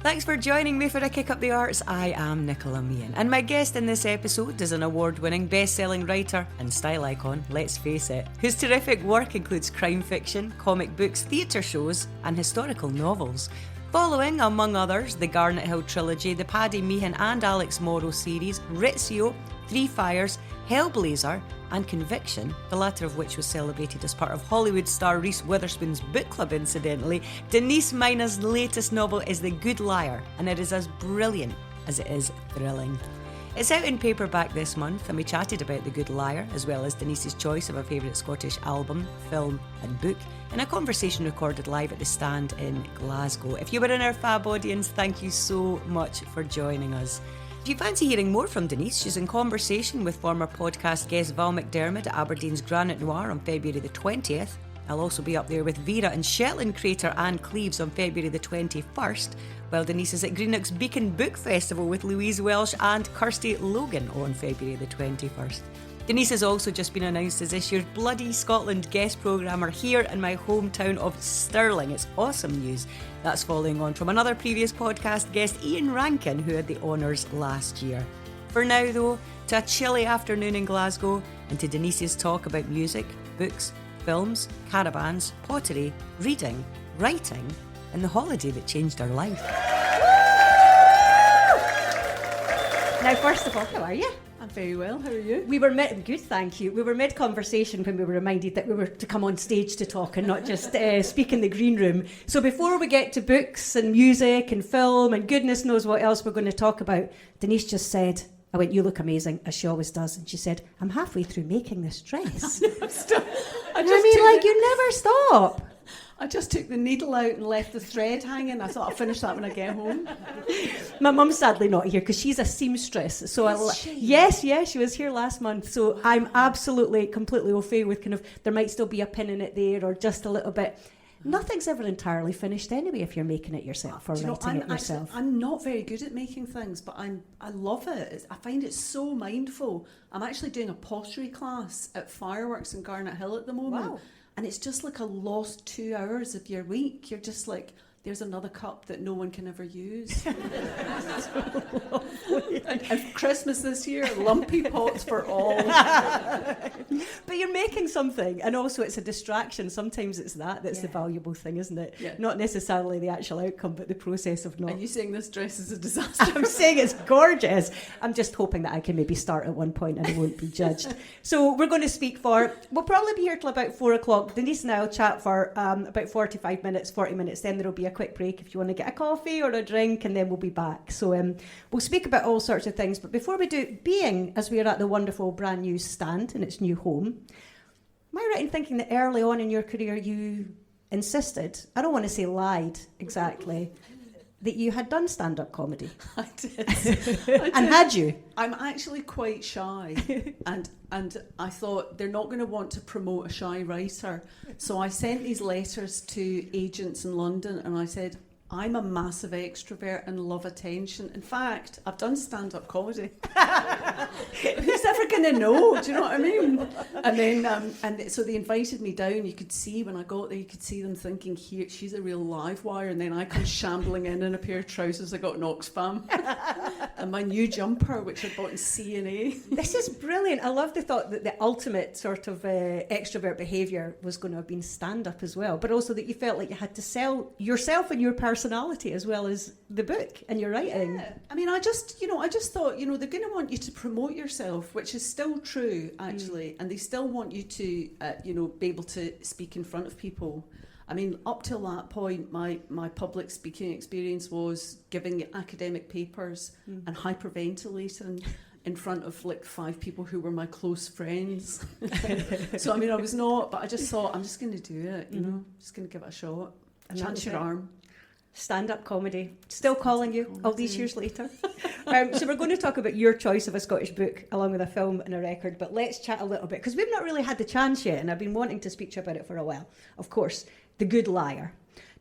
Thanks for joining me for a Kick Up the Arts. I am Nicola Meehan, and my guest in this episode is an award-winning best-selling writer and style icon, let's face it, whose terrific work includes crime fiction, comic books, theatre shows and historical novels. Following, among others, the Garnethill Trilogy, the Paddy, Meehan and Alex Morrow series, Rizzio, Three Fires, Hellblazer and Conviction, the latter of which was celebrated as part of Hollywood star Reese Witherspoon's book club incidentally, Denise Mina's latest novel is The Good Liar, and it is as brilliant as it is thrilling. It's out in paperback this month, and we chatted about The Good Liar, as well as Denise's choice of a favourite Scottish album, film and book, in a conversation recorded live at the Stand in Glasgow. If you were in our fab audience, thank you so much for joining us. If you fancy hearing more from Denise, she's in conversation with former podcast guest Val McDermid at Aberdeen's Granite Noir on February the 20th. I'll also be up there with Vera and Shetland creator Ann Cleeves on February the 21st, while Denise is at Greenock's Beacon Book Festival with Louise, Welsh and Kirsty, Logan on February the 21st. Denise has also just been announced as this year's Bloody Scotland guest programmer here in my hometown of Stirling. It's awesome news. That's following on from another previous podcast guest, Ian Rankin, who had the honours last year. For now, though, to a chilly afternoon in Glasgow and to Denise's talk about music, books, films, caravans, pottery, reading, writing, and the holiday that changed her life. Now, first of all, how are you? I'm very well. How are you? We were good, thank you. We were mid-conversation when we were reminded that we were to come on stage to talk and not just speak in the green room. So before we get to books and music and film and goodness knows what else we're going to talk about, Denise just said, I went, you look amazing, as she always does. And she said, I'm halfway through making this dress. You never stop. I just took the needle out and left the thread hanging. I thought I'll finish that when I get home. My mum's sadly not here because she's a seamstress. So yes, she was here last month. So I'm absolutely, completely au fait with kind of, there might still be a pin in it there or just a little bit. Nothing's ever entirely finished anyway if you're making it yourself or writing it yourself. I'm not very good at making things, but I love it. I find it so mindful. I'm actually doing a pottery class at Fireworks in Garnethill at the moment. Wow. And it's just like a lost 2 hours of your week. You're just like, there's another cup that no one can ever use. and Christmas this year, lumpy pots for all. But you're making something, and also it's a distraction. Sometimes it's that's the valuable thing, isn't it? Yeah. Not necessarily the actual outcome, but the process of not. Are you saying this dress is a disaster? I'm saying it's gorgeous. I'm just hoping that I can maybe start at one point and I won't be judged. So we're going to speak we'll probably be here till about 4 o'clock. Denise and I will chat for about 45 minutes, 40 minutes. Then there'll be a quick break if you want to get a coffee or a drink, and then we'll be back. So we'll speak about all sorts of things. But before we do, being as we are at the wonderful brand new Stand in its new home, am I right in thinking that early on in your career you insisted, I don't want to say lied exactly, that you had done stand-up comedy? I did. And had you? I'm actually quite shy, and I thought they're not going to want to promote a shy writer. So I sent these letters to agents in London, and I said, I'm a massive extrovert and love attention. In fact, I've done stand-up comedy. Who's ever going to know? Do you know what I mean? And then, so they invited me down. You could see when I got there, you could see them thinking, here, she's a real live wire. And then I come shambling in a pair of trousers I got in Oxfam. And my new jumper, which I bought in C&A. This is brilliant. I love the thought that the ultimate sort of extrovert behaviour was going to have been stand-up as well, but also that you felt like you had to sell yourself and your personality as well as the book and your writing. Yeah. I mean, I just thought, they're going to want you to promote yourself, which is still true, actually, and they still want you to, be able to speak in front of people. I mean, up till that point, my public speaking experience was giving academic papers and hyperventilating in front of like 5 people who were my close friends. So, I mean, I was not, but I just thought, I'm just going to do it, just going to give it a shot. Chance your arm. Stand-up comedy. Still calling you all these years later. So we're going to talk about your choice of a Scottish book along with a film and a record, but let's chat a little bit, because we've not really had the chance yet, and I've been wanting to speak to you about it for a while. Of course, The Good Liar.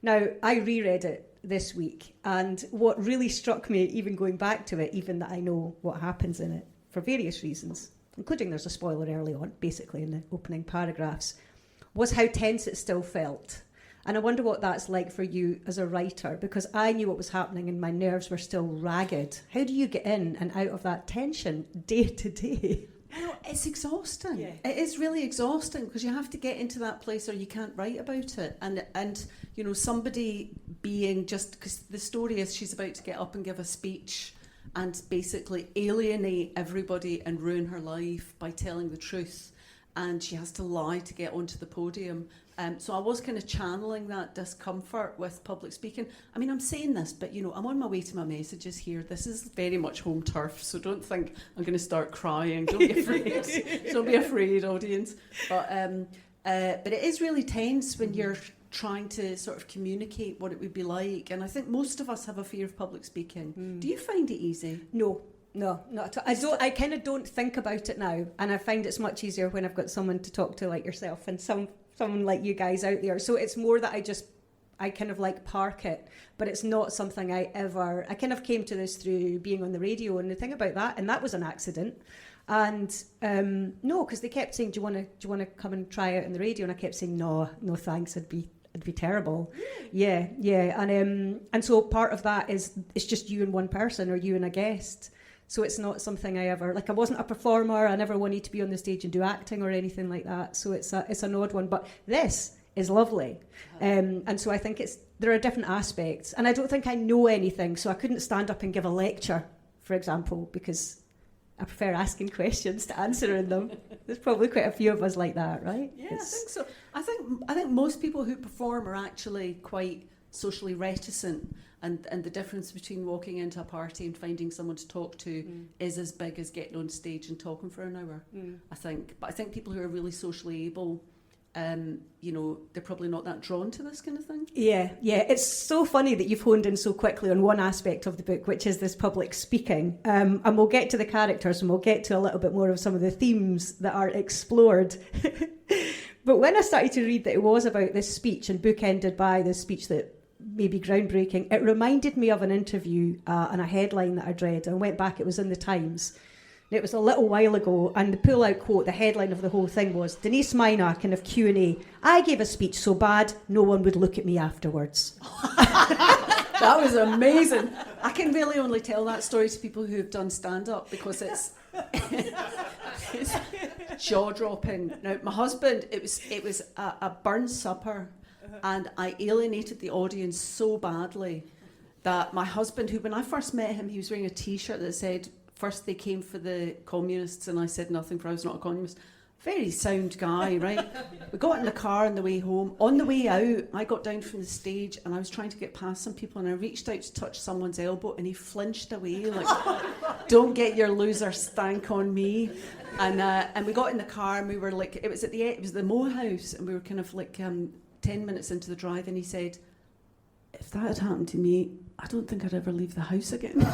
Now, I reread it this week, and what really struck me, even going back to it, even that I know what happens in it, for various reasons, including there's a spoiler early on, basically in the opening paragraphs, was how tense it still felt. And I wonder what that's like for you as a writer, because I knew what was happening and my nerves were still ragged. How do you get in and out of that tension day to day? Well, it's exhausting. Yeah. It is really exhausting because you have to get into that place or you can't write about it. And you know, somebody being just... Because the story is she's about to get up and give a speech and basically alienate everybody and ruin her life by telling the truth. And she has to lie to get onto the podium. So I was kind of channeling that discomfort with public speaking. I mean, I'm saying this, but, you know, I'm on my way to my messages here. This is very much home turf, so don't think I'm going to start crying. Don't be afraid. Don't be afraid, audience. But it is really tense when you're trying to sort of communicate what it would be like. And I think most of us have a fear of public speaking. Do you find it easy? No, not at all. I kind of don't think about it now, and I find it's much easier when I've got someone to talk to like yourself and someone like you guys out there. So it's more that I kind of like park it, but it's not something I kind of came to this through being on the radio, and the thing about that, and that was an accident. And no, because they kept saying, do you want to come and try out on the radio? And I kept saying, no thanks, it'd be terrible. Yeah. And so part of that is it's just you and one person, or you and a guest. So it's not something I wasn't a performer. I never wanted to be on the stage and do acting or anything like that. So it's an odd one. But this is lovely. And so I think there are different aspects. And I don't think I know anything. So I couldn't stand up and give a lecture, for example, because I prefer asking questions to answering them. There's probably quite a few of us like that, right? Yeah, I think so. I think most people who perform are actually quite socially reticent. And the difference between walking into a party and finding someone to talk to is as big as getting on stage and talking for an hour, I think. But I think people who are really socially able, you know, they're probably not that drawn to this kind of thing. Yeah. It's so funny that you've honed in so quickly on one aspect of the book, which is this public speaking. And we'll get to the characters and we'll get to a little bit more of some of the themes that are explored. But when I started to read that it was about this speech and bookended by this speech that maybe groundbreaking, it reminded me of an interview and a headline that I'd read, and went back, it was in the Times. It was a little while ago, and the pull-out quote, the headline of the whole thing was, Denise Mina, kind of Q&A, I gave a speech so bad, no one would look at me afterwards. That was amazing. I can really only tell that story to people who have done stand-up, because it's jaw-dropping. Now, my husband, it was a burnt supper, and I alienated the audience so badly that my husband, who when I first met him, he was wearing a T-shirt that said, first they came for the communists, and I said nothing, for I was not a communist. Very sound guy, right? We got in the car on the way home. On the way out, I got down from the stage and I was trying to get past some people, and I reached out to touch someone's elbow and he flinched away like, don't get your loser stank on me. And we got in the car and we were like, it was the Moe house, and we were kind of like 10 minutes into the drive, and he said, if that had happened to me, I don't think I'd ever leave the house again.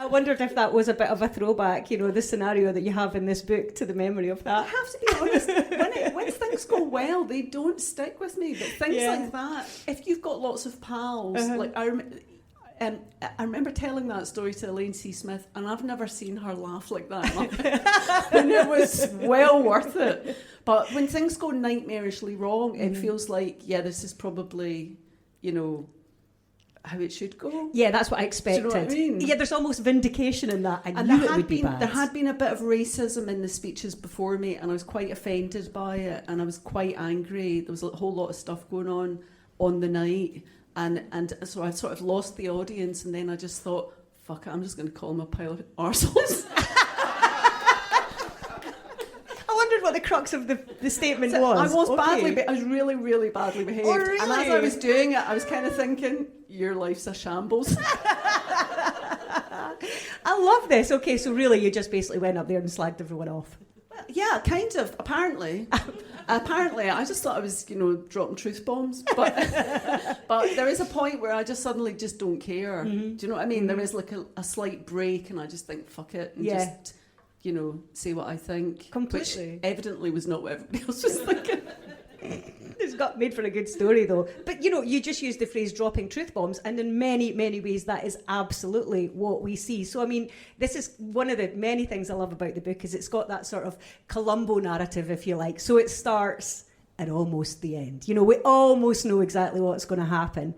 I wondered if that was a bit of a throwback, you know, the scenario that you have in this book, to the memory of that. I have to be honest, when things go well, they don't stick with me. But things like that, if you've got lots of pals, like I remember telling that story to Elaine C. Smith, and I've never seen her laugh like that. And it was well worth it. But when things go nightmarishly wrong, it feels like, this is probably, you know, how it should go. Yeah, that's what I expected. Do you know what I mean? Yeah, there's almost vindication in that. I knew it would be bad. There had been a bit of racism in the speeches before me, and I was quite offended by it, and I was quite angry. There was a whole lot of stuff going on the night, and so I sort of lost the audience, and then I just thought, fuck it, I'm just going to call them a pile of arseholes. What the crux of the statement was. I was really, really badly behaved. Oh, really? And as I was doing it, I was kind of thinking, your life's a shambles. I love this. Okay, so really you just basically went up there and slagged everyone off. Yeah, kind of, apparently. Apparently, I just thought I was, you know, dropping truth bombs. But there is a point where I just suddenly just don't care. Do you know what I mean? There is like a slight break, and I just think, fuck it, and just, you know, say what I think. Completely. Which evidently was not what everybody else was thinking. It's got made for a good story, though. But, you know, you just used the phrase dropping truth bombs, and in many, many ways that is absolutely what we see. So, I mean, this is one of the many things I love about the book, is it's got that sort of Columbo narrative, if you like. So it starts and almost the end. You know, we almost know exactly what's going to happen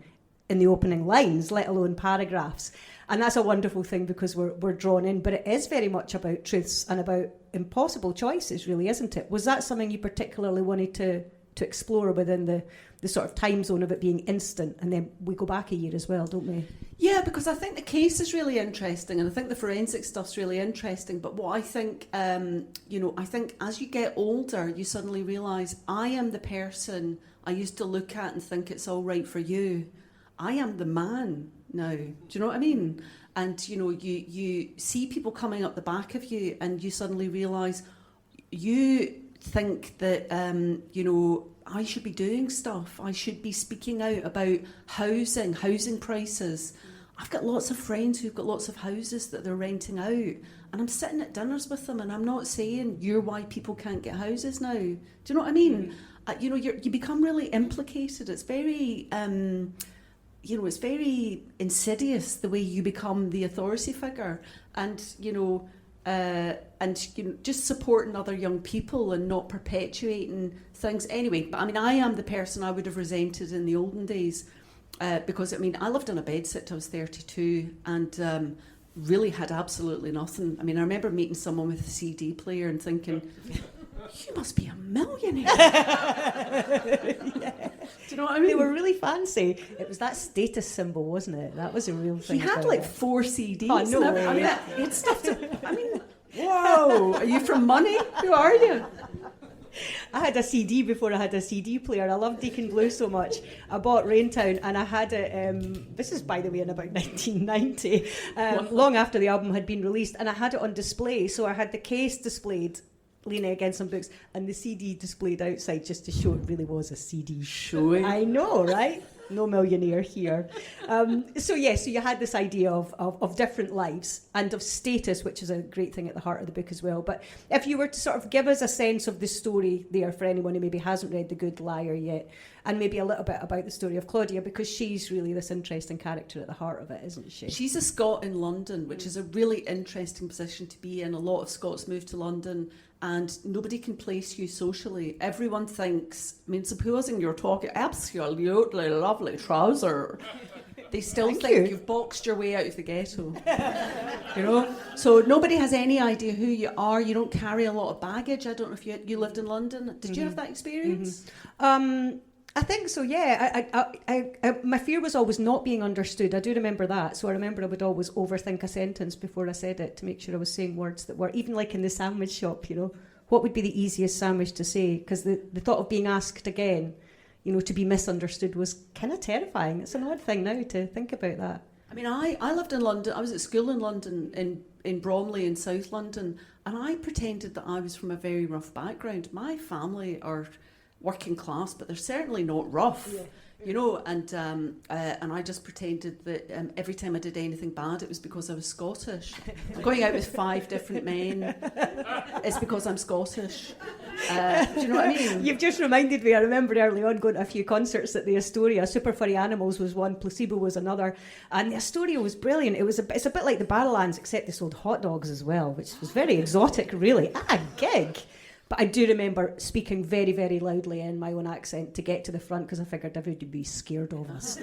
in the opening lines, let alone paragraphs. And that's a wonderful thing because we're drawn in. But it is very much about truths and about impossible choices, really, isn't it? Was that something you particularly wanted to explore within the sort of time zone of it being instant? And then we go back a year as well, don't we? Yeah, because I think the case is really interesting, and I think the forensic stuff's really interesting. But what I think, I think as you get older, you suddenly realise I am the person I used to look at and think it's all right for you. I am the man now. Do you know what I mean? And, you see people coming up the back of you and you suddenly realise you think that, I should be doing stuff. I should be speaking out about housing prices. I've got lots of friends who've got lots of houses that they're renting out, and I'm sitting at dinners with them, and I'm not saying you're why people can't get houses now. Do you know what I mean? You become really implicated. It's very, it's very insidious the way you become the authority figure, and just supporting other young people and not perpetuating things. Anyway, but I am the person I would have resented in the olden days. Because, I lived on a bedsit till I was 32 and really had absolutely nothing. I remember meeting someone with a CD player and thinking, you must be a millionaire. Yeah. Do you know what I mean? They were really fancy. It was that status symbol, wasn't it? That was a real thing. He had like 4 CDs. Oh, no way. He had stuff to... whoa, are you from Money? Who are you? I had a CD before I had a CD player. I loved Deacon Blue so much. I bought Raintown and I had it, this is by the way in about 1990, long after the album had been released, and I had it on display. So I had the case displayed leaning against some books and the CD displayed outside just to show it really was a CD. Showing. I know, right? No millionaire here. So you had this idea of different lives and of status, which is a great thing at the heart of the book as well. But if you were to sort of give us a sense of the story there for anyone who maybe hasn't read The Good Liar yet, and maybe a little bit about the story of Claudia, because she's really this interesting character at the heart of it, isn't she? She's a Scot in London, which is a really interesting position to be in. A lot of Scots move to London and nobody can place you socially. Everyone thinks, supposing you're talking absolutely lovely trouser, they still think you've boxed your way out of the ghetto. So nobody has any idea who you are. You don't carry a lot of baggage. I don't know if you lived in London. Did you have that experience? I think so, yeah. I my fear was always not being understood. I do remember that. So I remember I would always overthink a sentence before I said it to make sure I was saying words that were, even like in the sandwich shop, what would be the easiest sandwich to say? Because the thought of being asked again, to be misunderstood was kind of terrifying. It's an odd thing now to think about that. I lived in London. I was at school in London, in Bromley in South London, and I pretended that I was from a very rough background. My family are working class, but they're certainly not rough, and I just pretended that every time I did anything bad, it was because I was Scottish. I'm going out with 5 different men. It's because I'm Scottish. Do you know what I mean? You've just reminded me, I remember early on going to a few concerts at the Astoria. Super Furry Animals was one, Placebo was another, and the Astoria was brilliant. It's a bit like the Barrowlands, except they sold hot dogs as well, which was very exotic, really. A gig. But I do remember speaking very, very loudly in my own accent to get to the front because I figured everybody would be scared of us,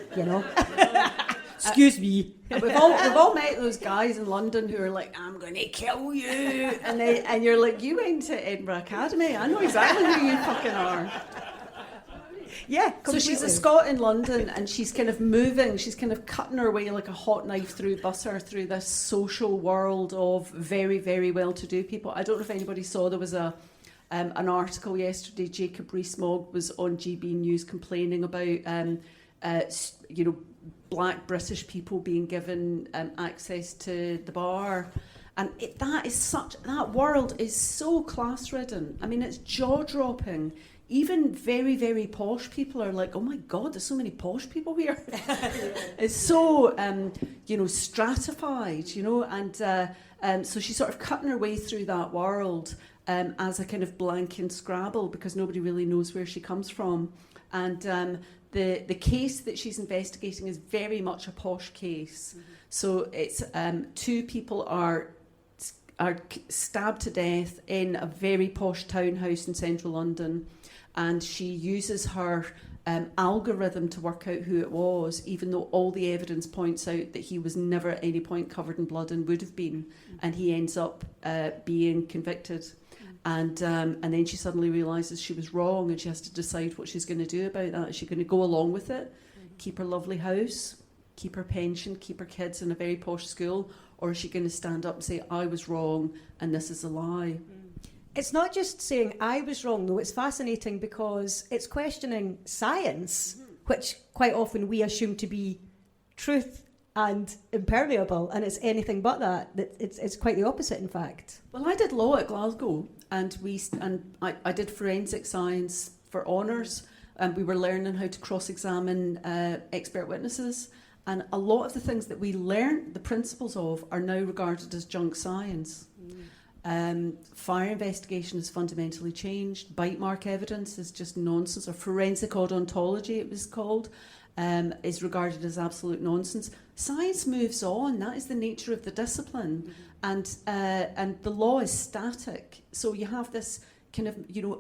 Excuse me. We've all met those guys in London who are like, I'm going to kill you. And you're like, you went to Edinburgh Academy. I know exactly who you fucking are. Yeah, completely. So she's a Scot in London and she's kind of moving, she's kind of cutting her way like a hot knife through butter through this social world of very, very well-to-do people. I don't know if anybody saw, there was an article yesterday. Jacob Rees-Mogg was on GB News complaining about black British people being given access to the bar, and that world is so class-ridden. It's jaw-dropping. Even very, very posh people are like, oh my God, there's so many posh people here. It's so stratified, and so she's sort of cutting her way through that world as a kind of blank and Scrabble, because nobody really knows where she comes from. And the case that she's investigating is very much a posh case. Mm-hmm. So it's 2 people are stabbed to death in a very posh townhouse in central London, and she uses her algorithm to work out who it was, even though all the evidence points out that he was never at any point covered in blood and would have been, and he ends up being convicted. And then she suddenly realises she was wrong, and she has to decide what she's going to do about that. Is she going to go along with it, keep her lovely house, keep her pension, keep her kids in a very posh school, or is she going to stand up and say, I was wrong and this is a lie? It's not just saying I was wrong, though. It's fascinating because it's questioning science, which quite often we assume to be truth and impermeable, and it's anything but that. It's quite the opposite, in fact. Well, I did law at Glasgow, and I did forensic science for honours, and we were learning how to cross-examine expert witnesses. And a lot of the things that we learned, the principles of, are now regarded as junk science. Fire investigation has fundamentally changed. Bite mark evidence is just nonsense, or forensic odontology it was called, is regarded as absolute nonsense. Science moves on. That is the nature of the discipline, and the law is static. So you have this kind of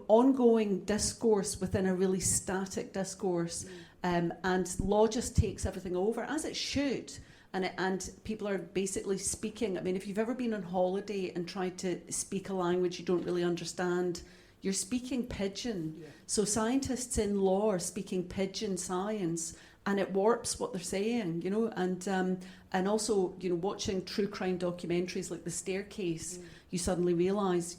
ongoing discourse within a really static discourse, and law just takes everything over, as it should. And people are basically speaking. I mean, if you've ever been on holiday and tried to speak a language you don't really understand, you're speaking pidgin. Yeah. So scientists in law are speaking pidgin science, and it warps what they're saying, and also, watching true crime documentaries like The Staircase, you suddenly realise,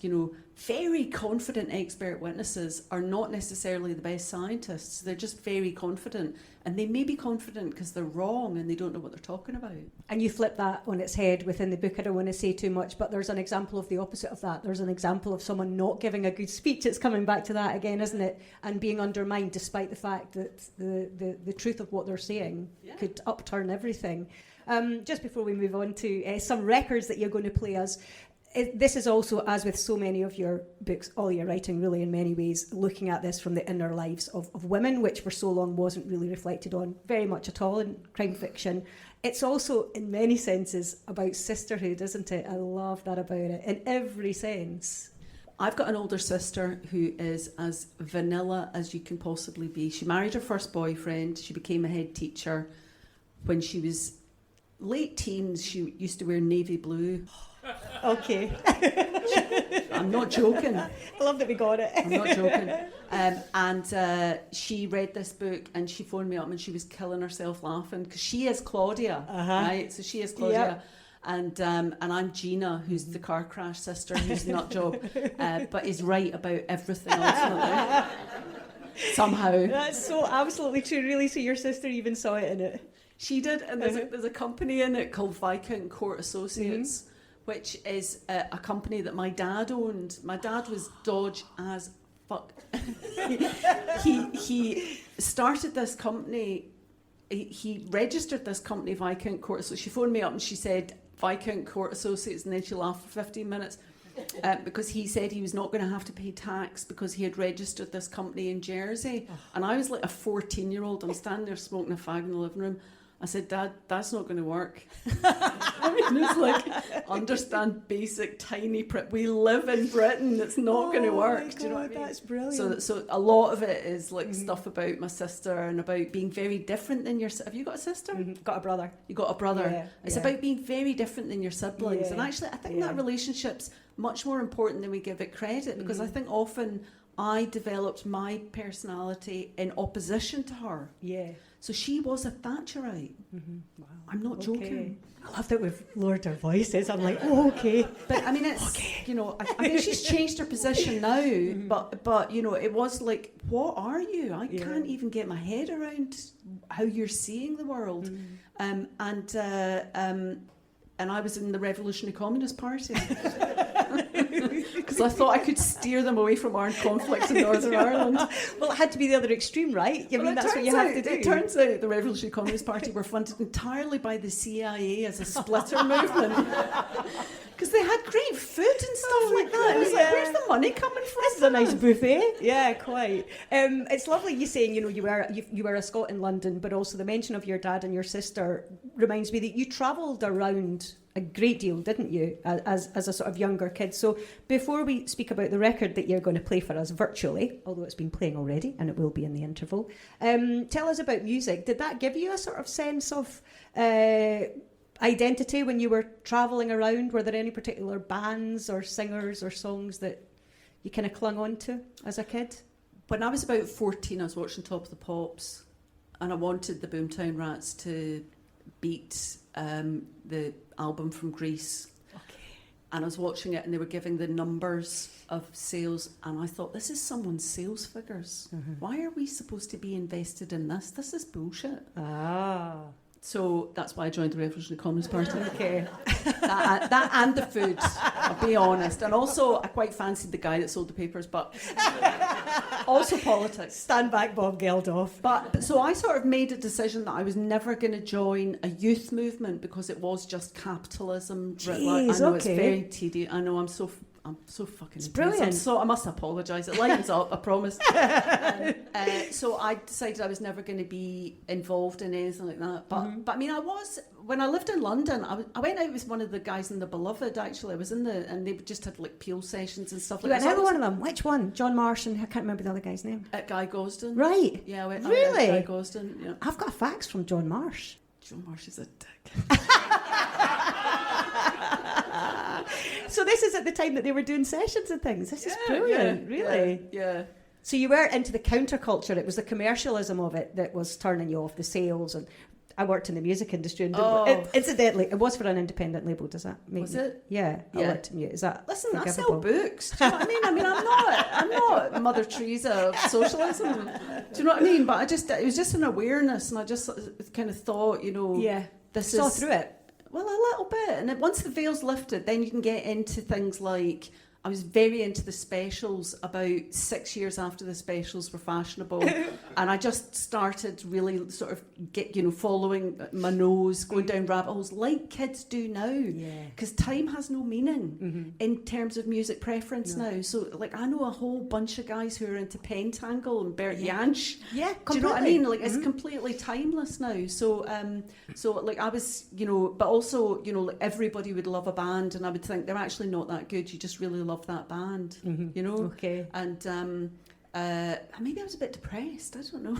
very confident expert witnesses are not necessarily the best scientists. They're just very confident. And they may be confident because they're wrong and they don't know what they're talking about. And you flip that on its head within the book. I don't want to say too much, but there's an example of the opposite of that. There's an example of someone not giving a good speech. It's coming back to that again, isn't it? And being undermined despite the fact that the truth of what they're saying could upturn everything. Just before we move on to some records that you're going to play us, this is also, as with so many of your books, all your writing really in many ways, looking at this from the inner lives of women, which for so long wasn't really reflected on very much at all in crime fiction. It's also, in many senses, about sisterhood, isn't it? I love that about it, in every sense. I've got an older sister who is as vanilla as you can possibly be. She married her first boyfriend. She became a head teacher. When she was late teens, she used to wear navy blue. Okay. I'm not joking. I love that we got it. I'm not joking. And she read this book and she phoned me up and she was killing herself laughing because she is Claudia, right? So she is Claudia. Yep. And I'm Gina, who's the car crash sister, who's nut job, but is right about everything ultimately. Somehow. That's so absolutely true, really. So your sister even saw it in it. She did, and there's a company in it called Viscount Court Associates, which is a company that my dad owned. My dad was dodge as fuck. he started this company. He registered this company, Viscount Court. So she phoned me up and she said Viscount Court Associates, and then she laughed for 15 minutes because he said he was not going to have to pay tax because he had registered this company in Jersey. And I was like a 14-year-old. I'm standing there smoking a fag in the living room. I said, Dad, that's not going to work. I mean, it's like, understand basic, tiny print. We live in Britain. It's not going to work. Do you know what I mean? That's brilliant. So a lot of it is like stuff about my sister and about being very different than your... Have you got a sister? Got a brother. You got a brother. It's about being very different than your siblings. And actually, I think that relationship's much more important than we give it credit, because I think often I developed my personality in opposition to her. Yeah. So she was a Thatcherite. Wow. I'm not joking. I love that we've lowered our voices. I'm like, oh, okay. But I mean, it's, you know, I mean, she's changed her position now, but you know, it was like, what are you? I can't even get my head around how you're seeing the world. And I was in the Revolutionary Communist Party. Because I thought I could steer them away from armed conflicts in Northern Ireland. Well, it had to be the other extreme, right? I mean, that's what you have to do. It turns out the Revolutionary Communist Party were funded entirely by the CIA as a splitter movement. Because they had great food and stuff like that. It was like, where's the money coming from? This is a nice buffet. Yeah, quite. It's lovely you saying, you were a Scot in London, but also the mention of your dad and your sister reminds me that you travelled around a great deal, didn't you, as a sort of younger kid? So before we speak about the record that you're going to play for us virtually, although it's been playing already and it will be in the interval, tell us about music. Did that give you a sort of sense of identity when you were travelling around? Were there any particular bands or singers or songs that you kind of clung on to as a kid? When I was about 14, I was watching Top of the Pops, and I wanted the Boomtown Rats to beat the album from Greece. Okay. And I was watching it, and they were giving the numbers of sales, and I thought, this is someone's sales figures. Mm-hmm. Why are we supposed to be invested in this? This is bullshit. Ah. So that's why I joined the Revolutionary Communist Party. Okay. That and the food, I'll be honest. And also, I quite fancied the guy that sold the papers, but also politics. Stand back, Bob Geldof. But so I sort of made a decision that I was never going to join a youth movement because it was just capitalism. Jeez, I know okay. it's very tedious. I know I'm so fucking. It's intense. brilliant. I must apologise. It lightens up, I promise. So I decided I was never going to be involved in anything like that. But I mean, I was when I lived in London. I went out with one of the guys in The Beloved. Actually, I was in and they just had like Peel sessions and stuff You like went that. out with one of them. Which one? John Marsh and I can't remember the other guy's name. Guy Gosden. Right. Yeah, I went Really? Guy Gosden. Yeah. I've got a fax from John Marsh. John Marsh is a dick. So this is at the time that they were doing sessions and things. This is brilliant, really. Yeah. So you were into the counterculture. It was the commercialism of it that was turning you off, the sales. And I worked in the music industry. And incidentally, it was for an independent label. Does that make Was it? Yeah. I'll let to mute. Is that Listen, I forgivable? sell books. Do you know what I mean? I mean, I'm not Mother Teresa of socialism. Do you know what I mean? But it was just an awareness, and I just kind of thought, this Saw is through it. Well, a little bit. And then once the veil's lifted, then you can get into things like, I was very into the specials about 6 years after the specials were fashionable. And I just started really sort of following my nose, going down rabbit holes like kids do now. Because time has no meaning in terms of music preference now. So, like, I know a whole bunch of guys who are into Pentangle and Bert Jansch. Yeah, do you know what I mean? Like, it's completely timeless now. So, like, I was, but also, like, everybody would love a band, and I would think they're actually not that good. You just really love that band, Okay. And maybe I was a bit depressed. I don't know.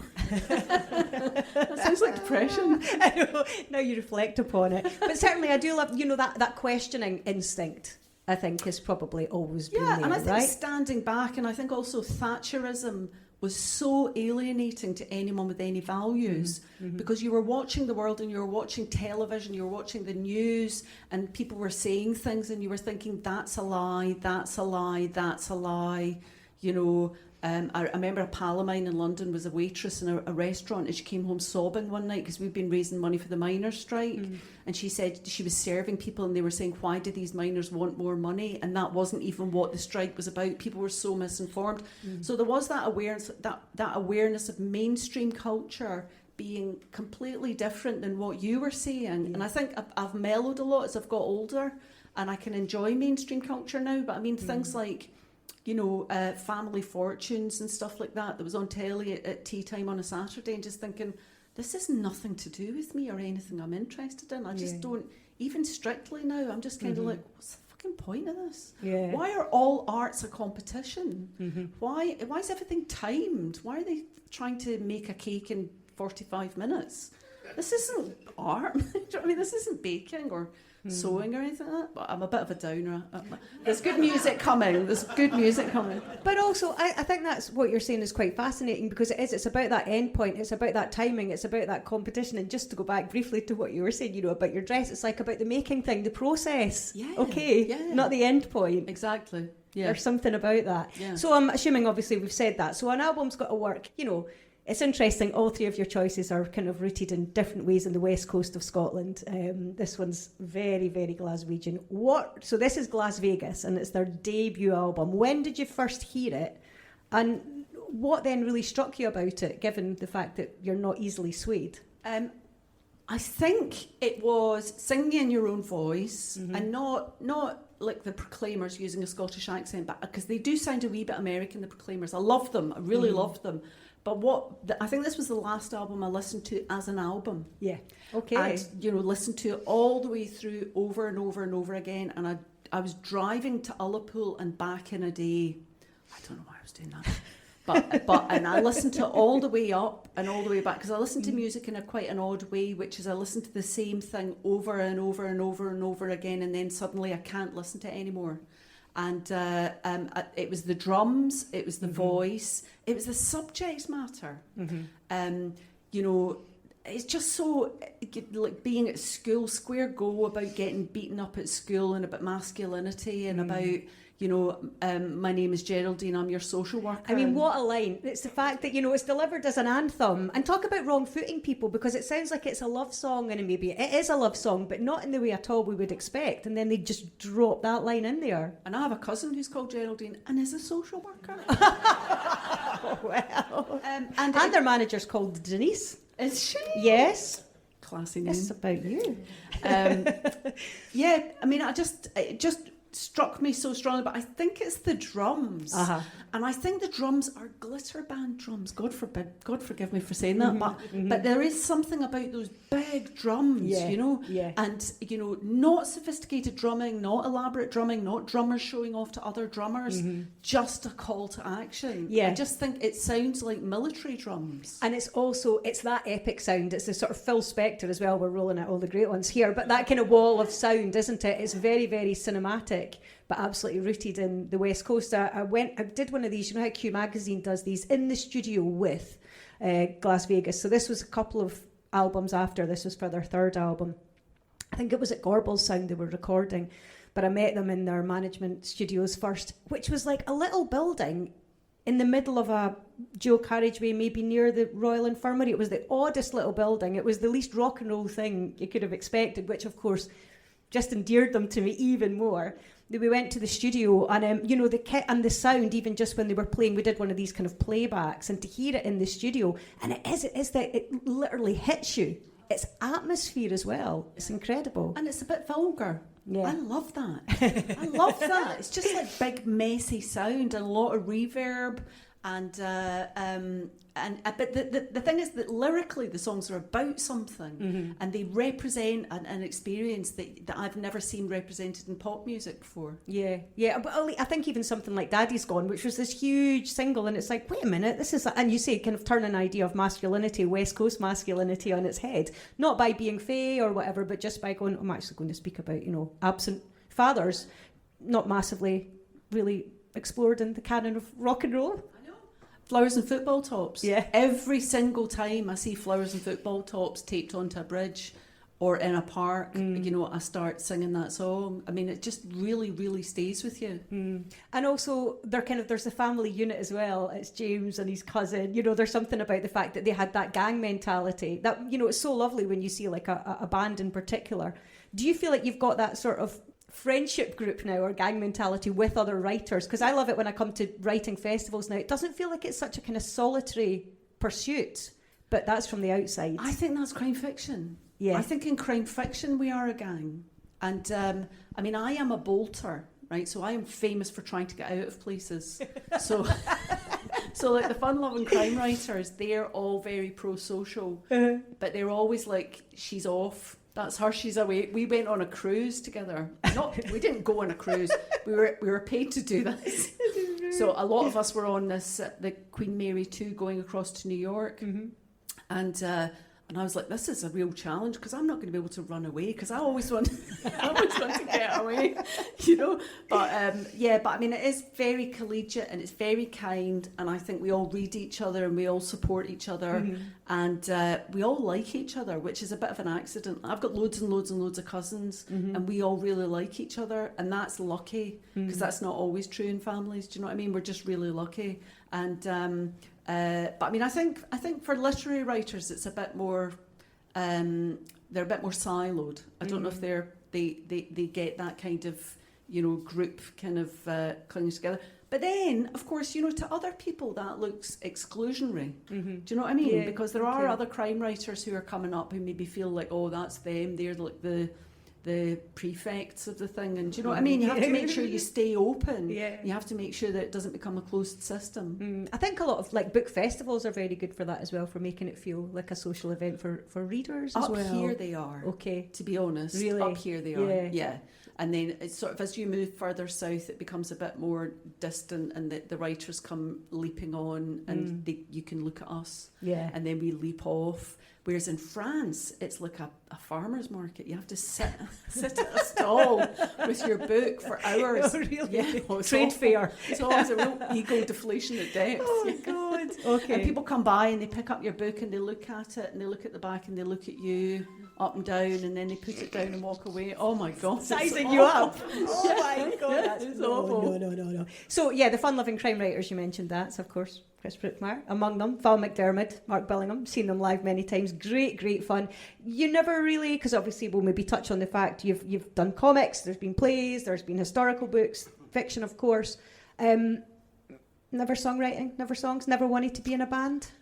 That sounds like depression. I know. Now you reflect upon it, but certainly I do love that questioning instinct. I think has probably always been there, and I think right? standing back, and I think also Thatcherism was so alienating to anyone with any values because you were watching the world and you were watching television, you were watching the news, and people were saying things and you were thinking, that's a lie, that's a lie, that's a lie. I remember a pal of mine in London was a waitress in a restaurant, and she came home sobbing one night because we'd been raising money for the miners' strike, and she said she was serving people and they were saying, why do these miners want more money? And that wasn't even what the strike was about. People were so misinformed. So there was that awareness, that awareness of mainstream culture being completely different than what you were saying. And I think I've mellowed a lot as I've got older, and I can enjoy mainstream culture now. But I mean, things like Family Fortunes and stuff like that was on telly at tea time on a Saturday, and just thinking, this has nothing to do with me or anything I'm interested in. I just don't, even strictly now, I'm just kind of like, what's the fucking point of this? Yeah. Why are all arts a competition? Why is everything timed? Why are they trying to make a cake in 45 minutes? This isn't art. Do you know what I mean? This isn't baking or sewing or anything like that. But I'm a bit of a downer. There's good music coming. But also, I think that's what you're saying is quite fascinating, because it's about that end point, it's about that timing, it's about that competition. And just to go back briefly to what you were saying, about your dress, it's like about the making thing, the process. Not the end point. Exactly. Yeah. There's something about that. Yeah. So I'm assuming, obviously, we've said that. So an album's got to work, It's interesting, all three of your choices are kind of rooted in different ways in the west coast of Scotland. This one's very, very Glaswegian. So this is Las Vegas, and it's their debut album. When did you first hear it? And what then really struck you about it, given the fact that you're not easily swayed? I think it was singing in your own voice, and not like the Proclaimers using a Scottish accent, but because they do sound a wee bit American, the Proclaimers. I love them. I really loved them. But I think this was the last album I listened to as an album. Yeah. Okay. And, listened to it all the way through over and over and over again. And I was driving to Ullapool and back in a day. I don't know why I was doing that. And I listened to it all the way up and all the way back, because I listen to music in a quite an odd way, which is I listen to the same thing over and over and over and over again, and then suddenly I can't listen to it anymore. And it was the drums, it was the voice, it was the subject matter. It's just so, like being at school, square go about getting beaten up at school and about masculinity and about, my name is Geraldine, I'm your social worker. I mean, what a line. It's the fact that, it's delivered as an anthem. And talk about wrong-footing people, because it sounds like it's a love song, and maybe it is a love song, but not in the way at all we would expect. And then they just drop that line in there. And I have a cousin who's called Geraldine and is a social worker. Oh, well. And their manager's called Denise. Is she? Yes. Classy name. It's about you. Yeah, I mean, it just struck me so strongly, but I think it's the drums. And I think the drums are glitter band drums. God forgive me for saying that, but there is something about those big drums, and not sophisticated drumming, not elaborate drumming, not drummers showing off to other drummers, just a call to action. I just think it sounds like military drums. And it's that epic sound. It's the sort of Phil Spector as well. We're rolling out all the great ones here, but that kind of wall of sound, isn't it? It's very, very cinematic, but absolutely rooted in the West Coast. I did one of these, how Q Magazine does these in the studio with Las Vegas. So this was a couple of albums after. This was for their third album. I think it was at Gorbals Sound they were recording, but I met them in their management studios first, which was like a little building in the middle of a dual carriageway, maybe near the Royal Infirmary. It was the oddest little building. It was the least rock and roll thing you could have expected, which of course just endeared them to me even more. We went to the studio, and the kit and the sound, even just when they were playing, we did one of these kind of playbacks, and to hear it in the studio, and it literally hits you. It's atmosphere as well. It's incredible. And it's a bit vulgar. Yeah. I love that. I love that. It's just like big messy sound and a lot of reverb, but the thing is that lyrically the songs are about something, and they represent an experience that I've never seen represented in pop music before. Yeah. But I think even something like Daddy's Gone, which was this huge single, and it's like, wait a minute, this is, and you say kind of turn an idea of masculinity, West Coast masculinity, on its head, not by being fey or whatever, but just by going, I'm actually going to speak about absent fathers, not massively really explored in the canon of rock and roll. Flowers and football tops. Yeah. Every single time I see flowers and football tops taped onto a bridge or in a park, I start singing that song. I mean, it just really, really stays with you. And also, there's a family unit as well. It's James and his cousin. There's something about the fact that they had that gang mentality. That, it's so lovely when you see like a band in particular. Do you feel like you've got that sort of friendship group now, or gang mentality with other writers? Because I love it when I come to writing festivals now. It doesn't feel like it's such a kind of solitary pursuit, but that's from the outside. I think that's crime fiction. Yeah. I think in crime fiction we are a gang. And I am a bolter, right? So I am famous for trying to get out of places. So like the fun-loving crime writers, they're all very pro-social, but they're always like, she's off. That's her, she's away. We went on a cruise together. We didn't go on a cruise. We were paid to do this. So a lot of us were on this, the Queen Mary 2 going across to New York. And I was like, this is a real challenge, because I'm not going to be able to run away, because I always want to get away, But I mean, it is very collegiate and it's very kind, and I think we all read each other and we all support each other, and we all like each other, which is a bit of an accident. I've got loads and loads and loads of cousins, and we all really like each other, and that's lucky, because that's not always true in families. Do you know what I mean? We're just really lucky. And but I mean, I think for literary writers, it's a bit more. They're a bit more siloed. I don't know if they get that kind of group kind of clinging together. But then, of course, to other people that looks exclusionary. Do you know what I mean? Yeah, because there are other crime writers who are coming up who maybe feel like, oh, that's them. They're like the the prefects of the thing, and do you know what I mean? You have to make sure you stay open. Yeah. You have to make sure that it doesn't become a closed system. I think a lot of like book festivals are very good for that as well, for making it feel like a social event for readers as well. Up here they are. Okay. To be honest, Really? up here they are. Yeah. And then it's sort of as you move further south, it becomes a bit more distant, and the writers come leaping on, and you can look at us. Yeah. And then we leap off. Whereas in France, it's like a farmer's market. You have to sit at a stall with your book for hours. Oh, really? Yeah, Trade fair. It's always a real ego deflation at depth. Oh, my God. Okay. And people come by and they pick up your book and they look at it and they look at the back and they look at you up and down, and then they put it down and walk away. Oh, my God. Sizing you up. Oh, my God. That's awful. No. So, yeah, the fun-loving crime writers, you mentioned that. So, of course, Chris Brookmyre, among them, Val McDermid, Mark Billingham, seen them live many times. Great fun. You never really, because obviously we'll maybe touch on the fact you've done comics, there's been plays, there's been historical books, fiction, of course. Never songwriting, never songs, never wanted to be in a band?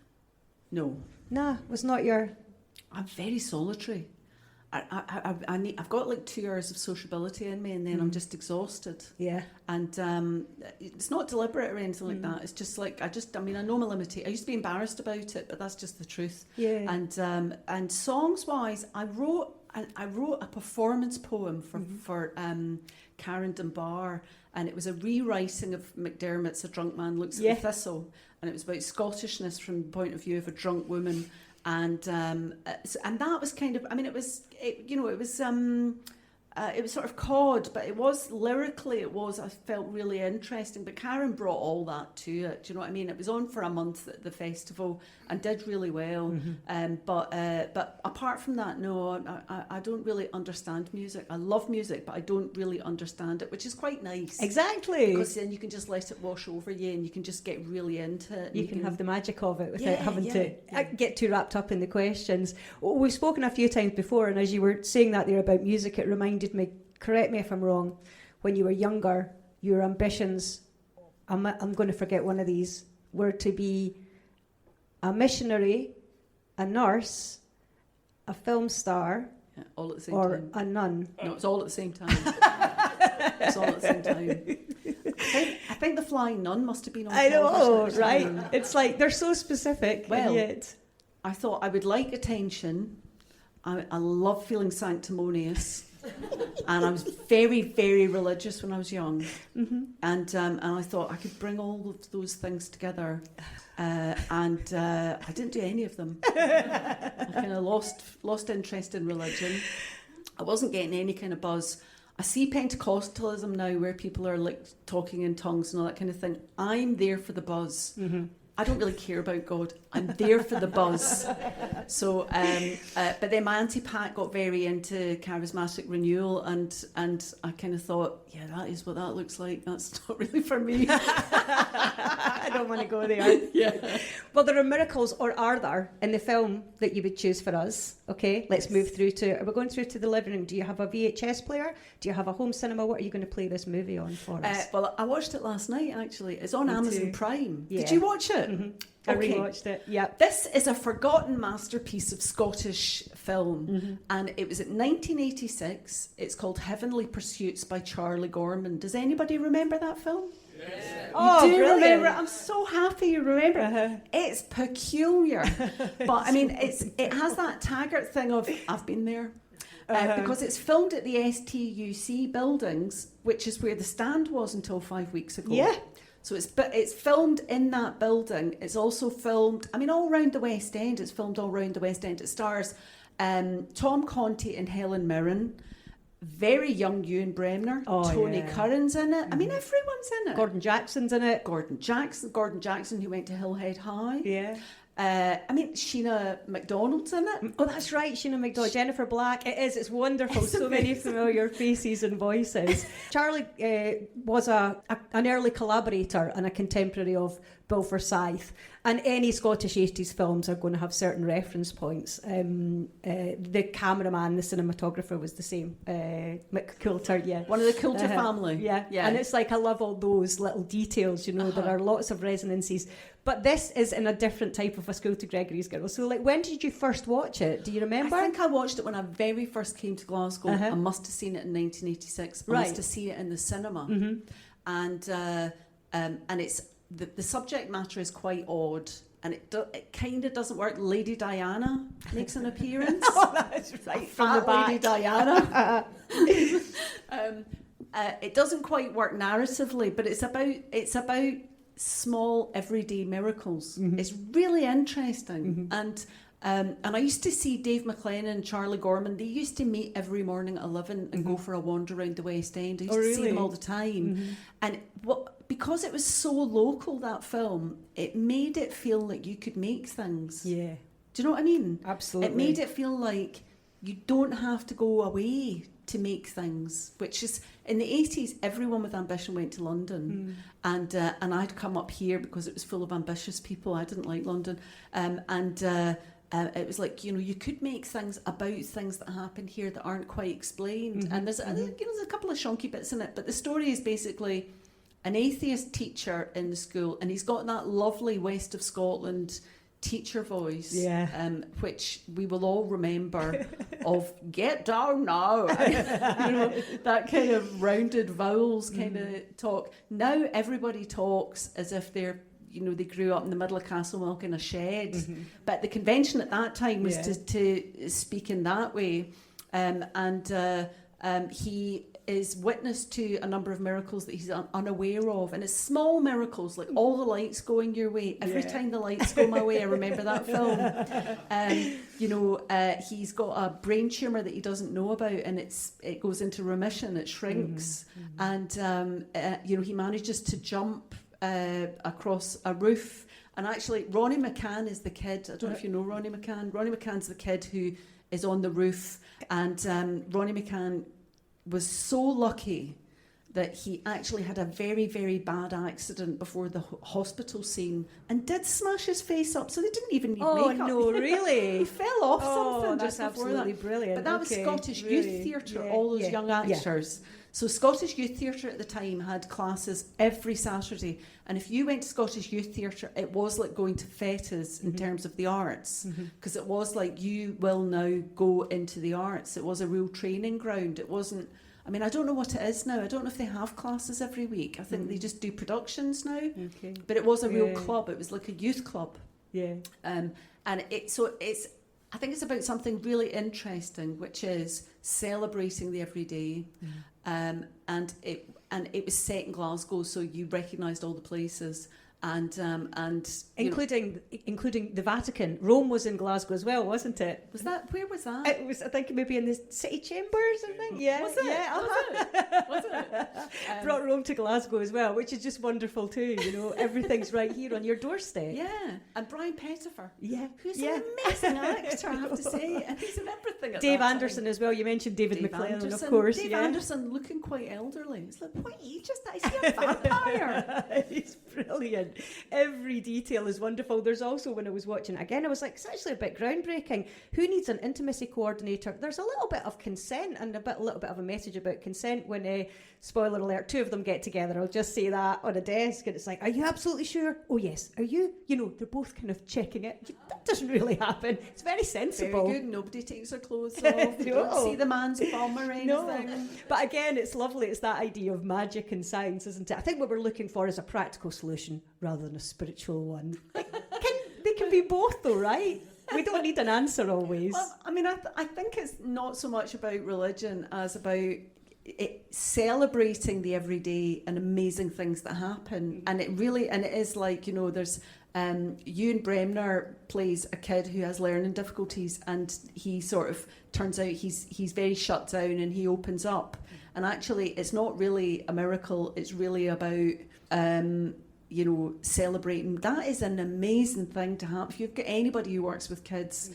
No. Nah, was not your... I'm very solitary. I've got like 2 hours of sociability in me, and then I'm just exhausted. Yeah. And it's not deliberate or anything like that. It's just like I know my limitations. I used to be embarrassed about it, but that's just the truth. Yeah. And songs wise, I wrote a performance poem for Karen Dunbar, and it was a rewriting of McDermid's "A Drunk Man Looks at the Thistle," and it was about Scottishness from the point of view of a drunk woman. And that was kind of, I mean, it was sort of cod, but it was lyrically, I felt really interesting. But Karen brought all that to it. Do you know what I mean? It was on for a month at the festival and did really well. But apart from that, no, I don't really understand music. I love music, but I don't really understand it, which is quite nice. Exactly. Because then you can just let it wash over you, and you can just get really into it. You can have the magic of it without having to get too wrapped up in the questions. We've spoken a few times before, and as you were saying that there about music, it reminded me, correct me if I'm wrong, when you were younger, your ambitions, I'm going to forget one of these, were to be a missionary, a nurse, a film star, all at the same or time. a nun. No, it's all at the same time. It's all at the same time. I think the Flying Nun must have been on television. Right? It's like they're so specific. Well, and yet I thought I would like attention. I love feeling sanctimonious. And I was very, very religious when I was young. And I thought I could bring all of those things together. And I didn't do any of them. I kind of lost interest in religion. I wasn't getting any kind of buzz. I see Pentecostalism now, where people are like talking in tongues and all that kind of thing. I'm there for the buzz. I don't really care about God. I'm there for the buzz. So, but then my Auntie Pat got very into charismatic renewal, and I kind of thought, yeah, that is what that looks like. That's not really for me. I don't want to go there. Yeah. Well, there are miracles, or are there, in the film that you would choose for us? Okay, let's move through to. We're going through to the living room. Do you have a VHS player? Do you have a home cinema? What are you going to play this movie on for us? Well, I watched it last night. Actually, it's on Amazon Prime. Yeah. Did you watch it? I rewatched it. Yep. This is a forgotten masterpiece of Scottish film, and it was in 1986. It's called Heavenly Pursuits by Charlie Gorman. Does anybody remember that film? Yes. You do remember it? I'm so happy you remember it. It's peculiar, but I mean, it has that Taggart thing of I've been there. Because it's filmed at the STUC buildings, which is where the stand was until 5 weeks ago. Yeah. So it's filmed in that building. It's also filmed, I mean, all around the West End. It's filmed all around the West End. It stars Tom Conti and Helen Mirren, very young Ewan Bremner, Tony Curran's in it. I mean, everyone's in it. Gordon Jackson's in it. Gordon Jackson, who went to Hillhead High. Yeah. I mean, Sheena MacDonald's in it. Oh, that's right, Sheena MacDonald. Jennifer Black. It is. It's wonderful. It's so many familiar faces and voices. Charlie was an early collaborator and a contemporary of Bill Forsyth. And any Scottish 80s films are going to have certain reference points. The cameraman, the cinematographer was the same. Mick Coulter, yeah. One of the Coulter family. Yeah. And it's like, I love all those little details, you know, there are lots of resonances. But this is in a different type of A School to Gregory's Girl. So, like, when did you first watch it? Do you remember? I think I watched it when I very first came to Glasgow. I must have seen it in 1986. I must have seen it in the cinema. And it's the subject matter is quite odd, and it kind of doesn't work. Lady Diana makes an appearance. Oh, that's right. From the back. Lady Diana. It doesn't quite work narratively, but it's about small everyday miracles. It's really interesting. And I used to see Dave McLennan and Charlie Gorman. They used to meet every morning at 11 and go for a wander around the West End. I used to see them all the time. And because it was so local, that film, it made it feel like you could make things. Yeah. Do you know what I mean? Absolutely. It made it feel like you don't have to go away to make things, which is, in the 80s, everyone with ambition went to London. And I'd come up here because it was full of ambitious people. I didn't like London. It was like, you know, you could make things about things that happen here that aren't quite explained. And there's a couple of shonky bits in it, but the story is basically an atheist teacher in the school, and he's got that lovely West of Scotland teacher voice, which we will all remember of "get down now," you know, that kind of rounded vowels kind of talk. Now everybody talks as if they're, you know, they grew up in the middle of Castlemilk in a shed. But the convention at that time was to speak in that way. He is witness to a number of miracles that he's unaware of. And it's small miracles, like all the lights going your way. Every time the lights go my way, I remember that film. You know, he's got a brain tumour that he doesn't know about, and it goes into remission, it shrinks. And, you know, he manages to jump across a roof. And actually, Ronnie McCann is the kid. I don't know if you know Ronnie McCann. Ronnie McCann's the kid who is on the roof. And Ronnie McCann was so lucky that he actually had a very, very bad accident before the hospital scene and did smash his face up, so they didn't even need makeup. Oh, no, really? He fell off something that's just before absolutely that. brilliant. But that was Scottish Youth Theatre, all those young actors. So Scottish Youth Theatre at the time had classes every Saturday, and if you went to Scottish Youth Theatre, it was like going to fetas in terms of the arts, because it was like, you will now go into the arts. It was a real training ground. It wasn't, I mean, I don't know what it is now. I don't know if they have classes every week. I think they just do productions now. But it was a real club. It was like a youth club. And it's I think it's about something really interesting, which is celebrating the everyday. And it was set in Glasgow, so you recognised all the places. And including the Vatican. Rome was in Glasgow as well, wasn't it? Where was that? It was, I think, maybe in the city chambers. I think. Yeah. Was it? Yeah. Was it? Brought Rome to Glasgow as well, which is just wonderful too. You know, everything's right here on your doorstep. Yeah. And Brian Pettifer. Yeah. Who's an amazing actor, I have to say, and he's in everything. At Dave that Anderson time. as well. You mentioned David McLennan, Anderson, of course. Dave Anderson looking quite elderly. It's like, what age is that? Is he a vampire? He's brilliant. Every detail is wonderful. There's also, when I was watching it again, I was like, it's actually a bit groundbreaking. Who needs an intimacy coordinator? There's a little bit of consent and a little bit of a message about consent when, spoiler alert, two of them get together. I'll just say that on a desk, and it's like, are you absolutely sure? Oh yes. Are you? You know, they're both kind of checking it. That doesn't really happen. It's very sensible. Very good. Nobody takes their clothes off. You don't see the man's bum or anything. No. But again, it's lovely. It's that idea of magic and science, isn't it? I think what we're looking for is a practical solution rather than a spiritual one. They can be both though, right? We don't need an answer always. Well, I mean, I think it's not so much about religion as about celebrating the everyday and amazing things that happen. And it is like, you know, there's Ewan Bremner plays a kid who has learning difficulties, and he sort of turns out he's very shut down, and he opens up. And actually, it's not really a miracle. It's really about you know, celebrating. That is an amazing thing to happen. If you've got anybody who works with kids,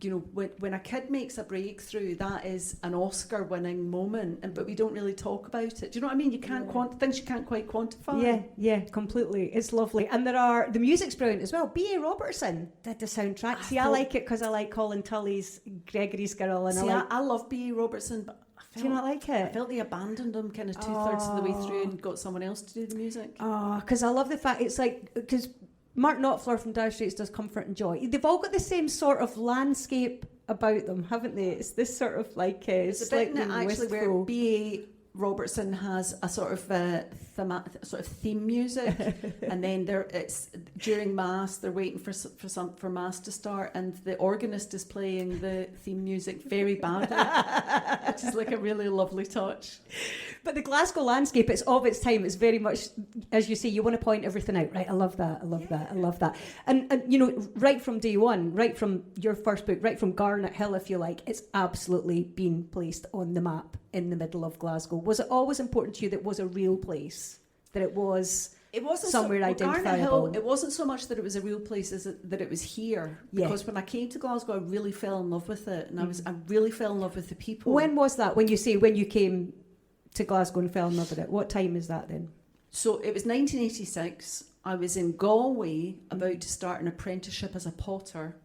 you know, when a kid makes a breakthrough, that is an Oscar-winning moment, but we don't really talk about it. Do you know what I mean? You can't things you can't quite quantify. Yeah, completely. It's lovely. And the music's brilliant as well. B.A. Robertson did the soundtrack. I like it because I like Colin Tully's Gregory's Girl. And I love B.A. Robertson, but do you not like it? I felt they abandoned him kind of 2/3 of the way through and got someone else to do the music. Oh, because I love the fact it's like, because Mark Knopfler from Dire Straits does Comfort and Joy. They've all got the same sort of landscape about them, haven't they? It's this sort of like it's a bit in it actually where B.A. Robertson has a sort of theme music, and then it's during mass. They're waiting for mass to start, and the organist is playing the theme music very badly, which is like a really lovely touch. But the Glasgow landscape, it's of its time. It's very much, as you say, you want to point everything out, right? I love that. I love that. And you know, right from day one, right from your first book, right from Garnethill, if you like, it's absolutely been placed on the map in the middle of Glasgow. Was it always important to you that it was a real place? That it wasn't somewhere identifiable? Garnethill, it wasn't so much that it was a real place as that it was here. Because when I came to Glasgow, I really fell in love with it. And I really fell in love with the people. When was that? When you came to Glasgow and fell in love with it? What time is that then? So it was 1986. I was in Galway about to start an apprenticeship as a potter.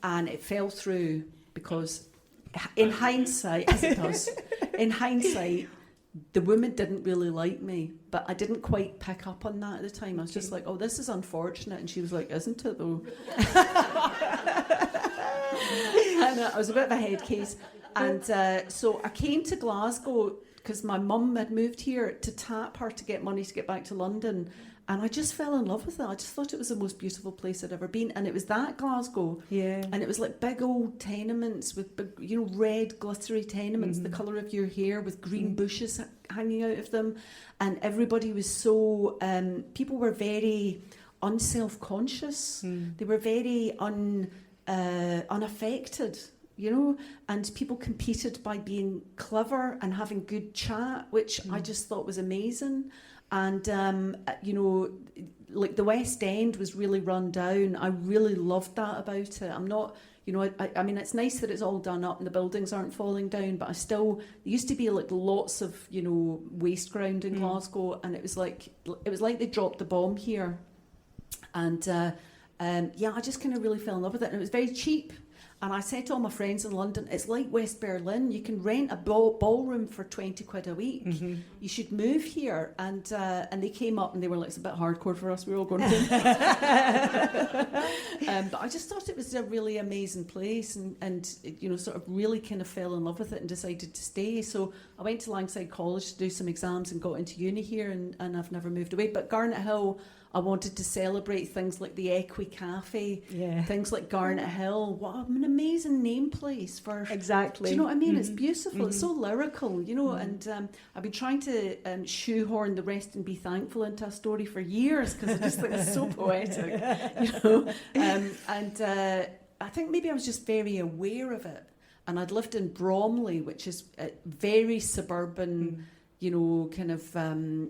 And it fell through because, in hindsight, as it does, in hindsight, the woman didn't really like me, but I didn't quite pick up on that at the time. I was just like, oh, this is unfortunate. And she was like, isn't it though? And I was a bit of a head case. And so I came to Glasgow because my mum had moved here to tap her to get money to get back to London. And I just fell in love with it. I just thought it was the most beautiful place I'd ever been. And it was that Glasgow. Yeah. And it was like big old tenements with big, you know, red glittery tenements, the colour of your hair with green bushes hanging out of them. And everybody was so, people were very unself-conscious. They were very unaffected, you know, and people competed by being clever and having good chat, which I just thought was amazing. And, you know, like the West End was really run down. I really loved that about it. I'm not, you know, I mean, it's nice that it's all done up and the buildings aren't falling down, but there used to be like lots of, you know, waste ground in Glasgow, and it was like they dropped the bomb here. And, yeah, I just kind of really fell in love with it. And it was very cheap. And I said to all my friends in London, it's like West Berlin. You can rent a ballroom for 20 quid a week. You should move here. And they came up and they were like, it's a bit hardcore for us. We were all going home. But I just thought it was a really amazing place and you know, sort of really kind of fell in love with it and decided to stay. So I went to Langside College to do some exams and got into uni here, and I've never moved away. But Garnethill, I wanted to celebrate things like the Equi Cafe, things like Garnethill. What an amazing name place for... Exactly. Do you know what I mean? It's beautiful. It's so lyrical, you know, and I've been trying to shoehorn the Rest and Be Thankful into a story for years because I just think it's so poetic, you know. I think maybe I was just very aware of it. And I'd lived in Bromley, which is a very suburban... you know, kind of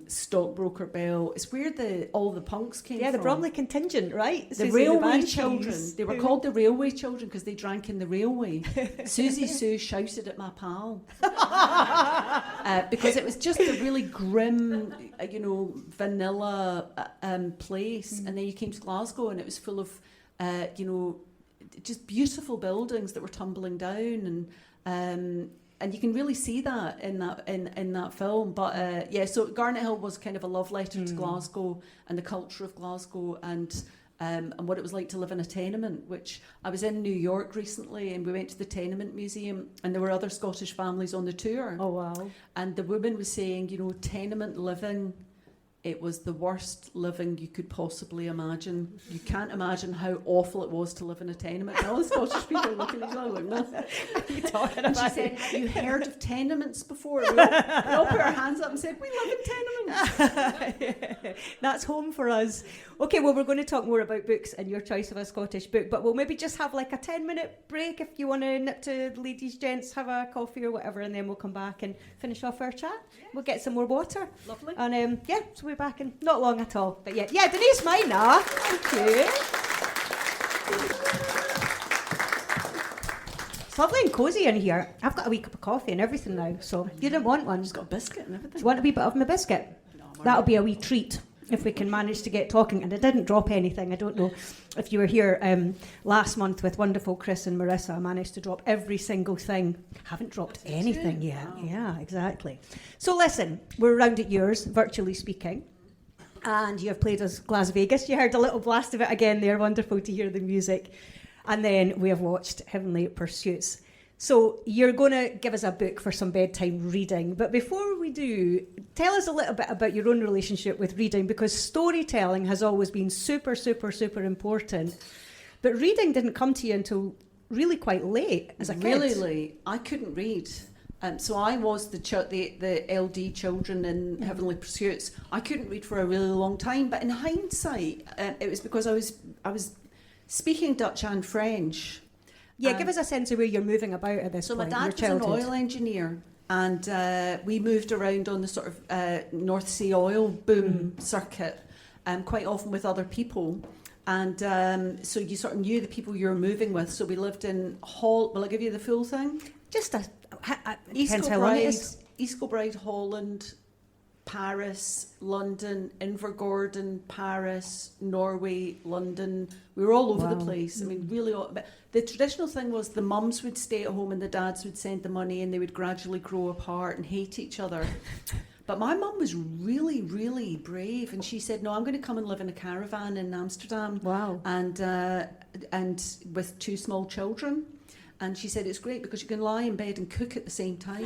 stockbroker belle. It's where all the punks came from. Yeah, the Bromley contingent, right? The railway children. They were called the railway children because they drank in the railway. Susie Sue shouted at my pal. Because it was just a really grim, you know, vanilla place. And then you came to Glasgow and it was full of, you know, just beautiful buildings that were tumbling down and you can really see that in that film. But yeah, so Garnethill was kind of a love letter to Glasgow and the culture of Glasgow and what it was like to live in a tenement, which I was in New York recently and we went to the Tenement Museum and there were other Scottish families on the tour. Oh, wow. And the woman was saying, you know, tenement living, it was the worst living you could possibly imagine. You can't imagine how awful it was to live in a tenement. And all the Scottish people looking at each other like, no. What are you talking and about? she said, have you heard of tenements before? We all put our hands up and said, we live in tenements. That's home for us. Okay, well, we're going to talk more about books and your choice of a Scottish book, but we'll maybe just have like a 10-minute break if you want to nip to ladies, gents, have a coffee or whatever, and then we'll come back and finish off our chat. Yes. We'll get some more water. Lovely. And yeah, so we're back in not long at all. But yeah, Denise Mina. Thank you. It's lovely and cosy in here. I've got a wee cup of coffee and everything now, so you didn't want one. Just got a biscuit and everything. Do you want a wee bit of my biscuit? No, That'll be a wee treat if we can manage to get talking. And I didn't drop anything. I don't know if you were here last month with wonderful Chris and Marissa. I managed to drop every single thing. Haven't dropped anything yet. Wow. Yeah, exactly. So listen, we're around at yours, virtually speaking. And you have played us Las Vegas. You heard a little blast of it again there. Wonderful to hear the music. And then we have watched Heavenly Pursuits. So you're going to give us a book for some bedtime reading. But before we do, tell us a little bit about your own relationship with reading, because storytelling has always been super, super, super important. But reading didn't come to you until really quite late as a kid. Really late. I couldn't read. So I was the LD children in Heavenly Pursuits. I couldn't read for a really long time. But in hindsight, it was because I was speaking Dutch and French. Yeah, give us a sense of where you're moving about at this point. So my dad was an oil engineer, and we moved around on the sort of North Sea oil boom circuit, quite often with other people. And so you sort of knew the people you were moving with. So we lived in Will I give you the full thing? Just East Kilbride, Kilbride, Holland, Paris, London, Invergordon, Paris, Norway, London. We were all over the place. I mean, really. But the traditional thing was the mums would stay at home and the dads would send the money, and they would gradually grow apart and hate each other. But my mum was really, really brave, and she said, "No, I'm going to come and live in a caravan in Amsterdam." Wow! And with 2 small children. And she said, it's great because you can lie in bed and cook at the same time.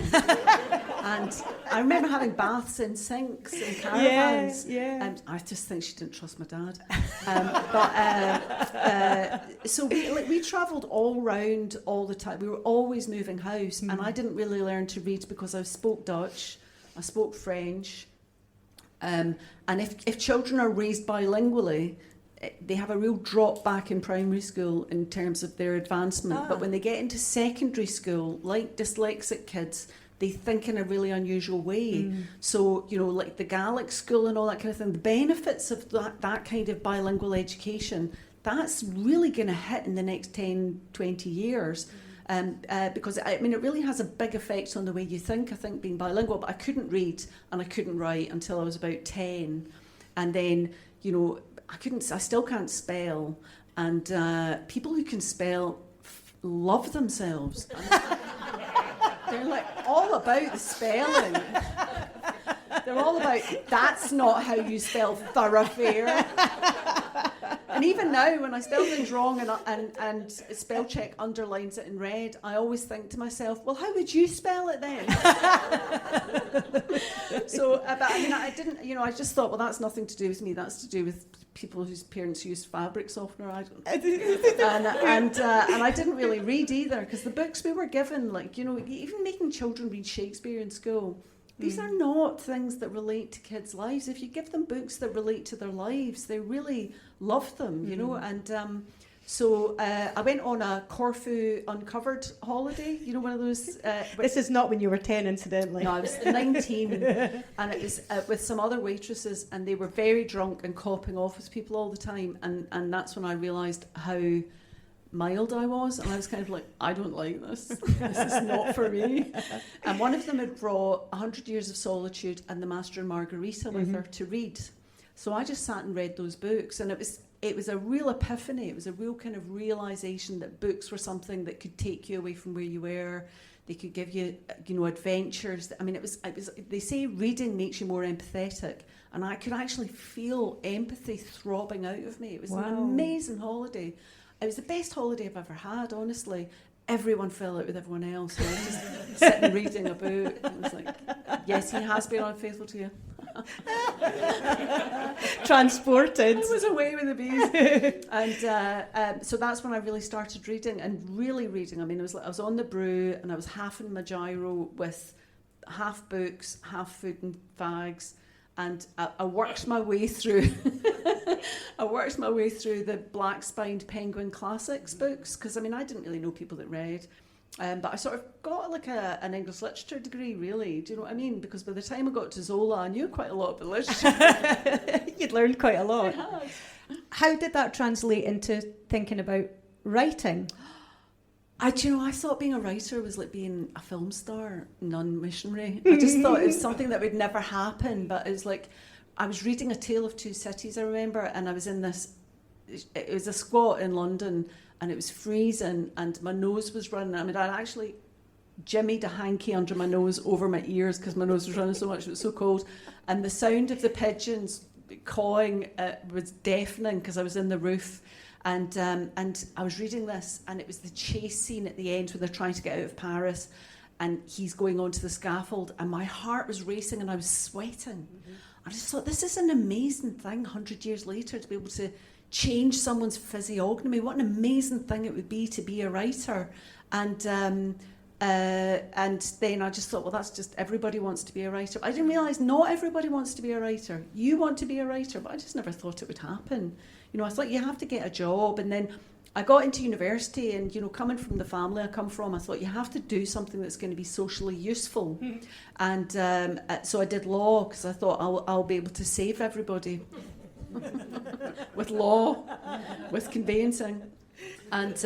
And I remember having baths in sinks and caravans. Yeah. I just think she didn't trust my dad. So we travelled all round all the time. We were always moving house. And I didn't really learn to read because I spoke Dutch. I spoke French. And if children are raised bilingually, they have a real drop back in primary school in terms of their advancement. But when they get into secondary school, like dyslexic kids, they think in a really unusual way. So, like the Gaelic school and all that kind of thing, the benefits of that kind of bilingual education, that's really going to hit in the next 10, 20 years. Because, it really has a big effect on the way you think. I think being bilingual, but I couldn't read and I couldn't write until I was about 10. And then, I still can't spell, and people who can spell love themselves. They're like all about the spelling. They're all about, that's not how you spell thoroughfare. And even now, when I spell things wrong and spell check underlines it in red, I always think to myself, well, how would you spell it then? So, but I didn't, I just thought, well, that's nothing to do with me. That's to do with people whose parents used fabric softener. And I didn't really read either, because the books we were given, even making children read Shakespeare in school, these are not things that relate to kids' lives. If you give them books that relate to their lives, they really love them, And so I went on a Corfu Uncovered holiday, one of those... this is not when you were 10, incidentally. No, I was 19, and it was with some other waitresses, and they were very drunk and copping off with people all the time, and that's when I realised how mild I was, and I was kind of like, I don't like this. This is not for me. And one of them had brought 100 Years of Solitude and The Master and Margarita with her to read. So I just sat and read those books, and it was a real epiphany. It was a real kind of realisation that books were something that could take you away from where you were. They could give you, adventures. I mean, it was. They say reading makes you more empathetic, and I could actually feel empathy throbbing out of me. It was an amazing holiday. It was the best holiday I've ever had, honestly. Everyone fell out with everyone else. And I was just sitting reading a book. And I was like, yes, he has been unfaithful to you. Transported. I was away with the bees. And so that's when I really started reading, and really reading. I mean, I was on the brew, and I was half in my gyro with half books, half food and fags. And I worked my way through. I worked my way through the black-spined Penguin Classics books, because I didn't really know people that read, but I sort of got like an English literature degree, really. Do you know what I mean? Because by the time I got to Zola, I knew quite a lot about literature. You'd learned quite a lot. I had. How did that translate into thinking about writing? I thought being a writer was like being a film star, non-missionary. I just thought it was something that would never happen. But it was like, I was reading A Tale of Two Cities, I remember, and I was in this, it was a squat in London, and it was freezing, and my nose was running. I mean, I actually jimmied a hanky under my nose over my ears because my nose was running so much, it was so cold. And the sound of the pigeons cawing was deafening because I was in the roof. And I was reading this, and it was the chase scene at the end where they're trying to get out of Paris, and he's going onto the scaffold, and my heart was racing and I was sweating. Mm-hmm. I just thought, this is an amazing thing 100 years later to be able to change someone's physiognomy. What an amazing thing it would be to be a writer. And then I just thought, well, that's just, everybody wants to be a writer. I didn't realise not everybody wants to be a writer. You want to be a writer, but I just never thought it would happen. I thought you have to get a job. And then I got into university, and, coming from the family I come from, I thought you have to do something that's going to be socially useful. Mm. And so I did law, because I thought I'll be able to save everybody with law, with conveyancing. And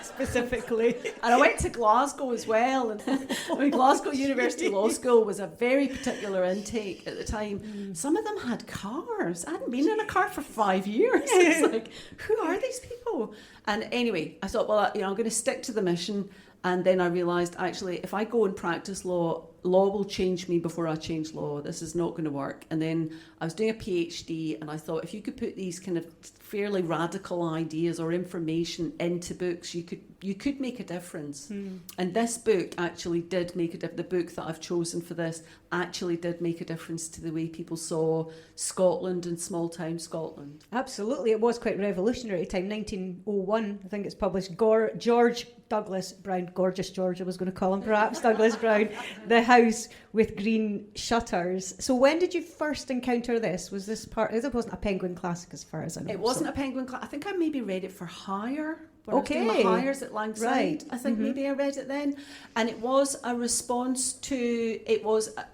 specifically. And I went to Glasgow as well. And Glasgow University Law School was a very particular intake at the time. Mm. Some of them had cars. I hadn't been in a car for 5 years. It's like, who are these people? And anyway, I thought, well, I'm going to stick to the mission. And then I realised, actually, if I go and practice law will change me before I change law. This is not going to work. And then I was doing a PhD, and I thought, if you could put these kind of fairly radical ideas or information into books, you could make a difference. Mm. And this book actually did make a difference. The book that I've chosen for this actually did make a difference to the way people saw Scotland and small town Scotland. Absolutely. It was quite revolutionary at the time. 1901, I think it's published. George Douglas Brown, Gorgeous George, I was going to call him, perhaps, Douglas Brown, The House with Green Shutters. So when did you first encounter this? Was this part, it wasn't a Penguin classic as far as I know. It wasn't a Penguin classic. I think I maybe read it for hire. When I was doing my hires at Langside, right. I think maybe I read it then. And it was a response to,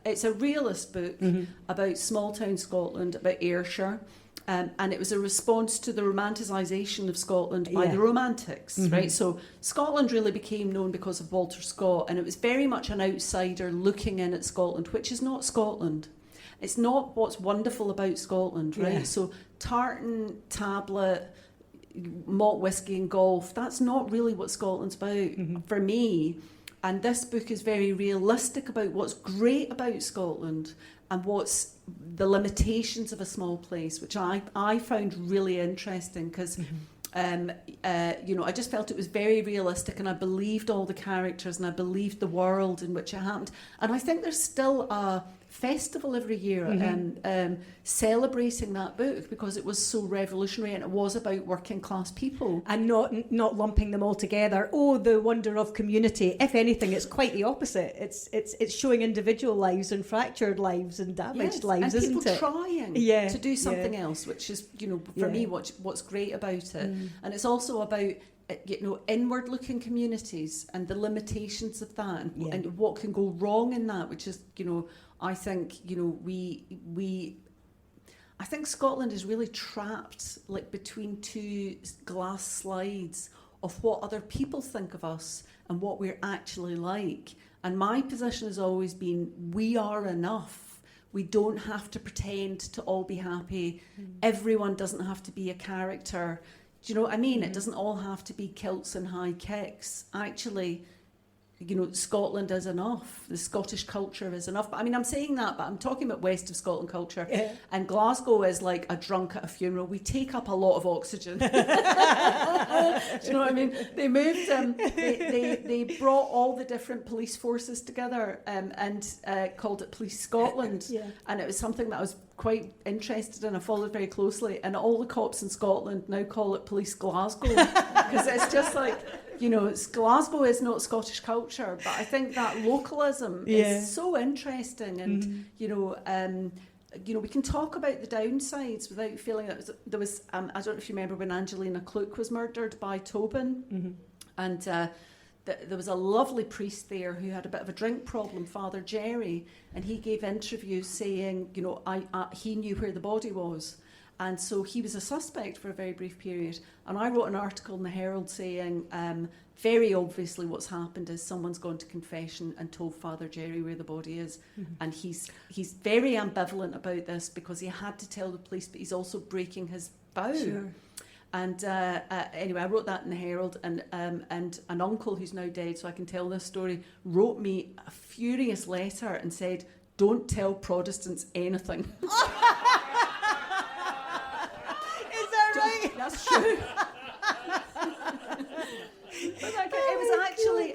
it's a realist book about small town Scotland, about Ayrshire. And it was a response to the romanticisation of Scotland by the Romantics, right? So Scotland really became known because of Walter Scott, and it was very much an outsider looking in at Scotland, which is not Scotland. It's not what's wonderful about Scotland, right? Yeah. So tartan, tablet, malt whiskey and golf, that's not really what Scotland's about for me. And this book is very realistic about what's great about Scotland and what's the limitations of a small place, which I found really interesting because, I just felt it was very realistic, and I believed all the characters and I believed the world in which it happened. And I think there's still a festival every year celebrating that book because it was so revolutionary, and it was about working class people and not lumping them all together. Oh, the wonder of community. If anything, it's quite the opposite. It's showing individual lives and fractured lives and damaged lives, and isn't people it? trying to do something else, which is for me what's great about it. And it's also about inward looking communities and the limitations of that, and what can go wrong in that, which is I think I think Scotland is really trapped like between two glass slides of what other people think of us and what we're actually like. And my position has always been, we are enough. We don't have to pretend to all be happy. Everyone doesn't have to be a character. Do you know what I mean? It doesn't all have to be kilts and high kicks. Actually, Scotland is enough. The Scottish culture is enough. But I mean, I'm saying that, but I'm talking about west of Scotland culture. Yeah. And Glasgow is like a drunk at a funeral. We take up a lot of oxygen. Do you know what I mean? They moved, they brought all the different police forces together and called it Police Scotland. And it was something that I was quite interested in. I followed very closely. And all the cops in Scotland now call it Police Glasgow. Because it's just like, Glasgow is not Scottish culture, but I think that localism is so interesting, and we can talk about the downsides without feeling that there was. I don't know if you remember when Angelina Cluke was murdered by Tobin, and there was a lovely priest there who had a bit of a drink problem, Father Jerry, and he gave interviews saying, he knew where the body was. And so he was a suspect for a very brief period. And I wrote an article in the Herald saying, very obviously what's happened is someone's gone to confession and told Father Jerry where the body is. And he's very ambivalent about this because he had to tell the police, but he's also breaking his vow. Sure. And anyway, I wrote that in the Herald, and an uncle who's now dead, so I can tell this story, wrote me a furious letter and said, "Don't tell Protestants anything." Is that right? That's true.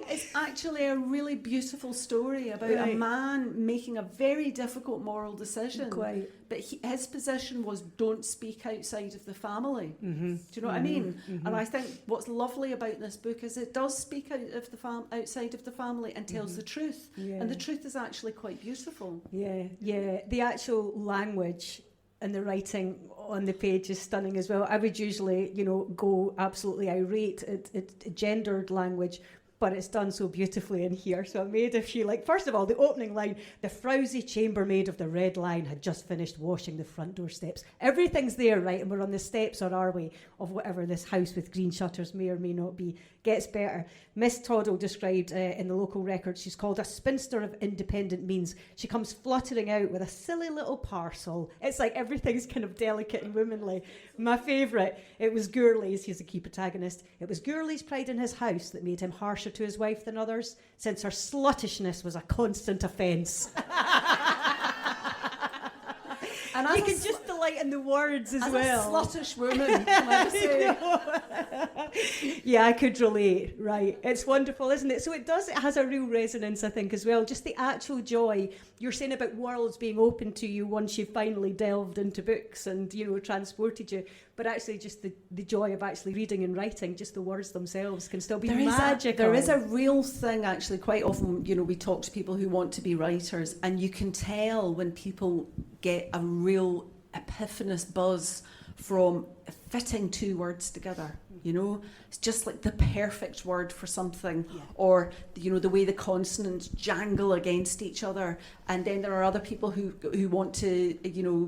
It's actually a really beautiful story about a man making a very difficult moral decision. Quite. But his position was, don't speak outside of the family. Do you know what I mean? And I think what's lovely about this book is it does speak out of the outside of the family and tells the truth. Yeah. And the truth is actually quite beautiful. Yeah. The actual language and the writing on the page is stunning as well. I would usually, go absolutely irate at gendered language, but it's done so beautifully in here. So I made a few, first of all, the opening line, the frowsy chambermaid of the Red Lion had just finished washing the front door steps. Everything's there, right? And we're on the steps, or are we, of whatever this house with green shutters may or may not be. Gets better. Miss Toddle described in the local records, she's called a spinster of independent means. She comes fluttering out with a silly little parcel. It's like everything's kind of delicate and womanly. My favourite, it was Gourley's, he's a key protagonist, it was Gourley's pride in his house that made him harsher to his wife than others, since her sluttishness was a constant offence. And you can just delight in the words as well. As a sluttish woman, can I say. Yeah, I could relate, right. It's wonderful, isn't it? So it has a real resonance, I think, as well. Just the actual joy. You're saying about worlds being open to you once you've finally delved into books and, transported you. But actually just the joy of actually reading and writing, just the words themselves can still be magical. There is a real thing, actually. Quite often, we talk to people who want to be writers, and you can tell when people get a real epiphanous buzz from fitting two words together. It's just like the perfect word for something, or the way the consonants jangle against each other. And then there are other people who want to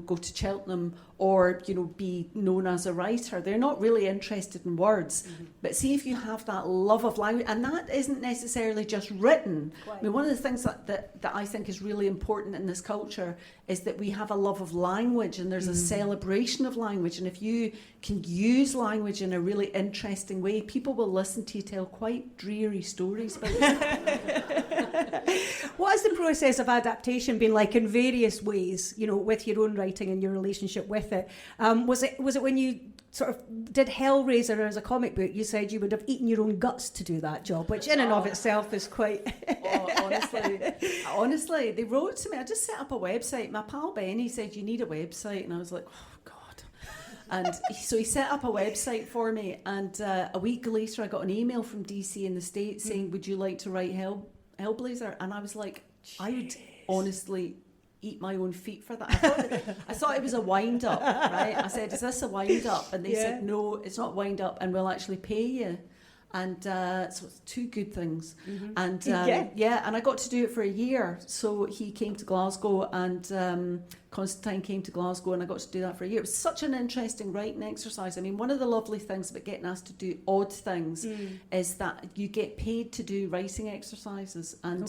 go to Cheltenham or be known as a writer. They're not really interested in words, but see if you have that love of language, and that isn't necessarily just written. I mean, one of the things that I think is really important in this culture is that we have a love of language, and there's a celebration of language. And if you can use language in a really interesting way, people will listen to you tell quite dreary stories about it. What has the process of adaptation been like in various ways, with your own writing and your relationship with it? Was it when you sort of did Hellblazer as a comic book, you said you would have eaten your own guts to do that job, which in and of itself is quite... honestly, they wrote to me. I just set up a website. My pal Benny said, you need a website. And I was like, oh, God. And so he set up a website for me. And a week later, I got an email from DC in the States saying, would you like to write Hellblazer? And I was like, I would honestly eat my own feet for that. I thought it was a wind up, right? I said, is this a wind up? And they said, no, it's not wind up, and we'll actually pay you. And so it's two good things. And and I got to do it for a year. So he came to Glasgow, and Constantine came to Glasgow, and I got to do that for a year. It was such an interesting writing exercise. I mean, one of the lovely things about getting asked to do odd things is that you get paid to do writing exercises. And,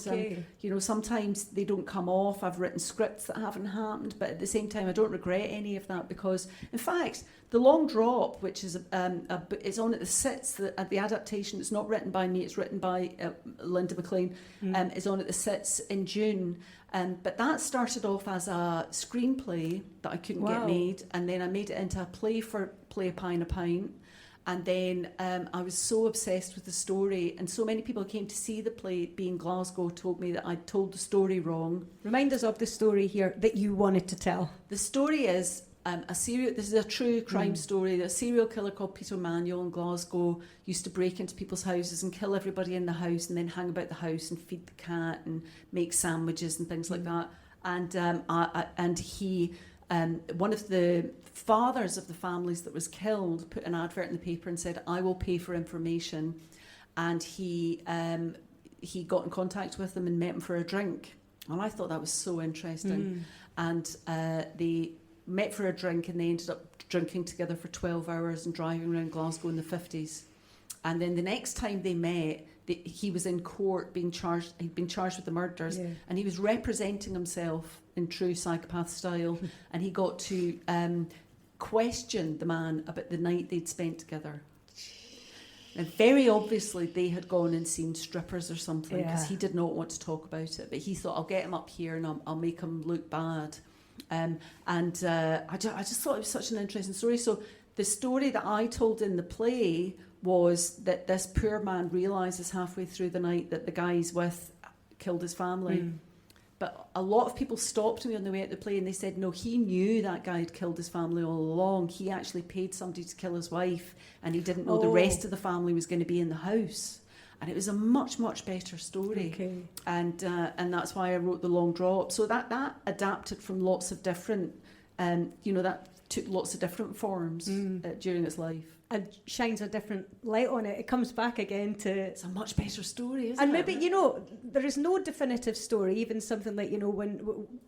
sometimes they don't come off. I've written scripts that haven't happened, but at the same time, I don't regret any of that because, in fact, The Long Drop, which is it's on at the Sits, the adaptation. It's not written by me. It's written by Linda McLean. Is on at the Sits in June. But that started off as a screenplay that I couldn't get made, and then I made it into a play for Play a Pint a Pint. And then I was so obsessed with the story, and so many people who came to see the play, being Glasgow, told me that I'd told the story wrong. Remind us of the story here that you wanted to tell. The story is this is a true crime story. A serial killer called Peter Manuel in Glasgow used to break into people's houses and kill everybody in the house, and then hang about the house and feed the cat and make sandwiches and things like that. And he, one of the fathers of the families that was killed, put an advert in the paper and said, "I will pay for information." And he got in contact with them and met him for a drink. And I thought that was so interesting. And they met for a drink, and they ended up drinking together for 12 hours and driving around Glasgow in the 50s. And then the next time they met, he was in court being charged. He'd been charged with the murders, and he was representing himself in true psychopath style. And he got to question the man about the night they'd spent together. And very obviously they had gone and seen strippers or something, because he did not want to talk about it. But he thought, I'll get him up here and I'll make him look bad. I just thought it was such an interesting story. So the story that I told in the play was that this poor man realises halfway through the night that the guy he's with killed his family. But a lot of people stopped me on the way out the play, and they said, no, he knew that guy had killed his family all along. He actually paid somebody to kill his wife, and he didn't know the rest of the family was going to be in the house. And it was a much, much better story. Okay. And that's why I wrote The Long Drop. So that adapted from lots of different, that took lots of different forms during its life. And shines a different light on it. It comes back again to... It's a much better story, isn't it? And maybe, there is no definitive story, even something like, when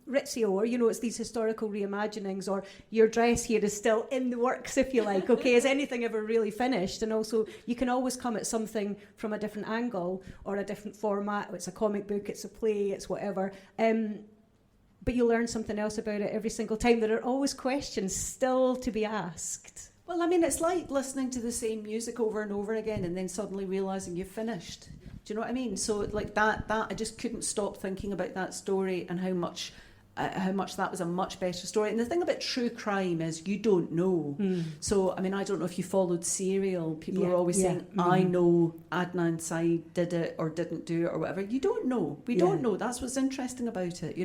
Rizzio, or, it's these historical reimaginings, or your dress here is still in the works, if you like, okay? Is anything ever really finished? And also, you can always come at something from a different angle or a different format. It's a comic book, it's a play, it's whatever. But you learn something else about it every single time. There are always questions still to be asked. Well, I mean, it's like listening to the same music over and over again and then suddenly realising you've finished. Do you know what I mean? So like that I just couldn't stop thinking about that story and how much that was a much better story. And the thing about true crime is you don't know. So, I mean, I don't know if you followed Serial. People are always saying, I know Adnan Syed did it or didn't do it or whatever. You don't know. We don't know. That's what's interesting about it,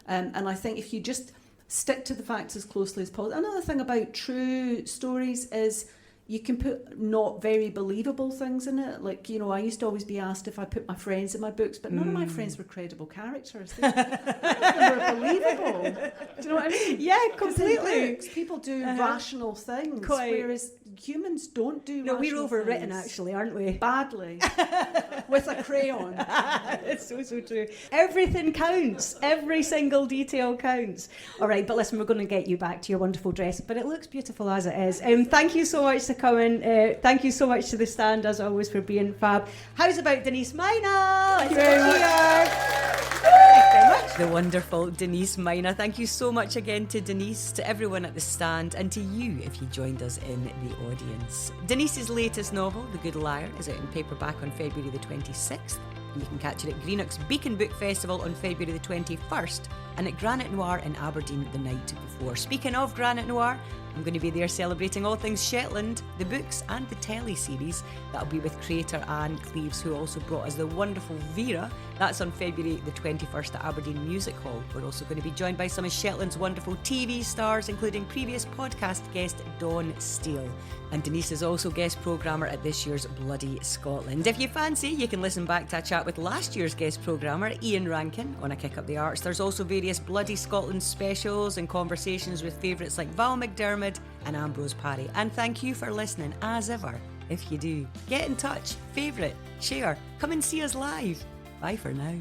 And I think if you just... stick to the facts as closely as possible. Another thing about true stories is you can put not very believable things in it. Like, I used to always be asked if I put my friends in my books, but none of my friends were credible characters. None of them were believable. Do you know what I mean? Yeah, completely. In books, people do rational things, whereas humans don't do rational things. No, we're overwritten, actually, aren't we? Badly. With a crayon. It's so true. Everything counts. Every single detail counts. All right, but listen, we're going to get you back to your wonderful dress, but it looks beautiful as it is. Thank you so much for coming. Thank you so much to the stand, as always, for being fab. How's about Denise Mina? Thank you very much. Thank you very much. The wonderful Denise Mina. Thank you so much again to Denise, to everyone at the stand, and to you if you joined us in the audience. Denise's latest novel, The Good Liar, is out in paperback on February the 26th. And you can catch it at Greenock's Beacon Book Festival on February the 21st and at Granite Noir in Aberdeen the night before. Speaking of Granite Noir, I'm going to be there celebrating all things Shetland, the books and the telly-series. That'll be with creator Ann Cleeves, who also brought us the wonderful Vera. That's on February the 21st at Aberdeen Music Hall. We're also going to be joined by some of Shetland's wonderful TV stars, including previous podcast guest Dawn Steele. And Denise is also guest programmer at this year's Bloody Scotland. If you fancy, you can listen back to a chat with last year's guest programmer, Ian Rankin, on A Kick Up the Arts. There's also various Bloody Scotland specials and conversations with favourites like Val McDermid and Ambrose Paddy. And thank you for listening, as ever. If you do, get in touch, favourite, share, come and see us live. Bye for now.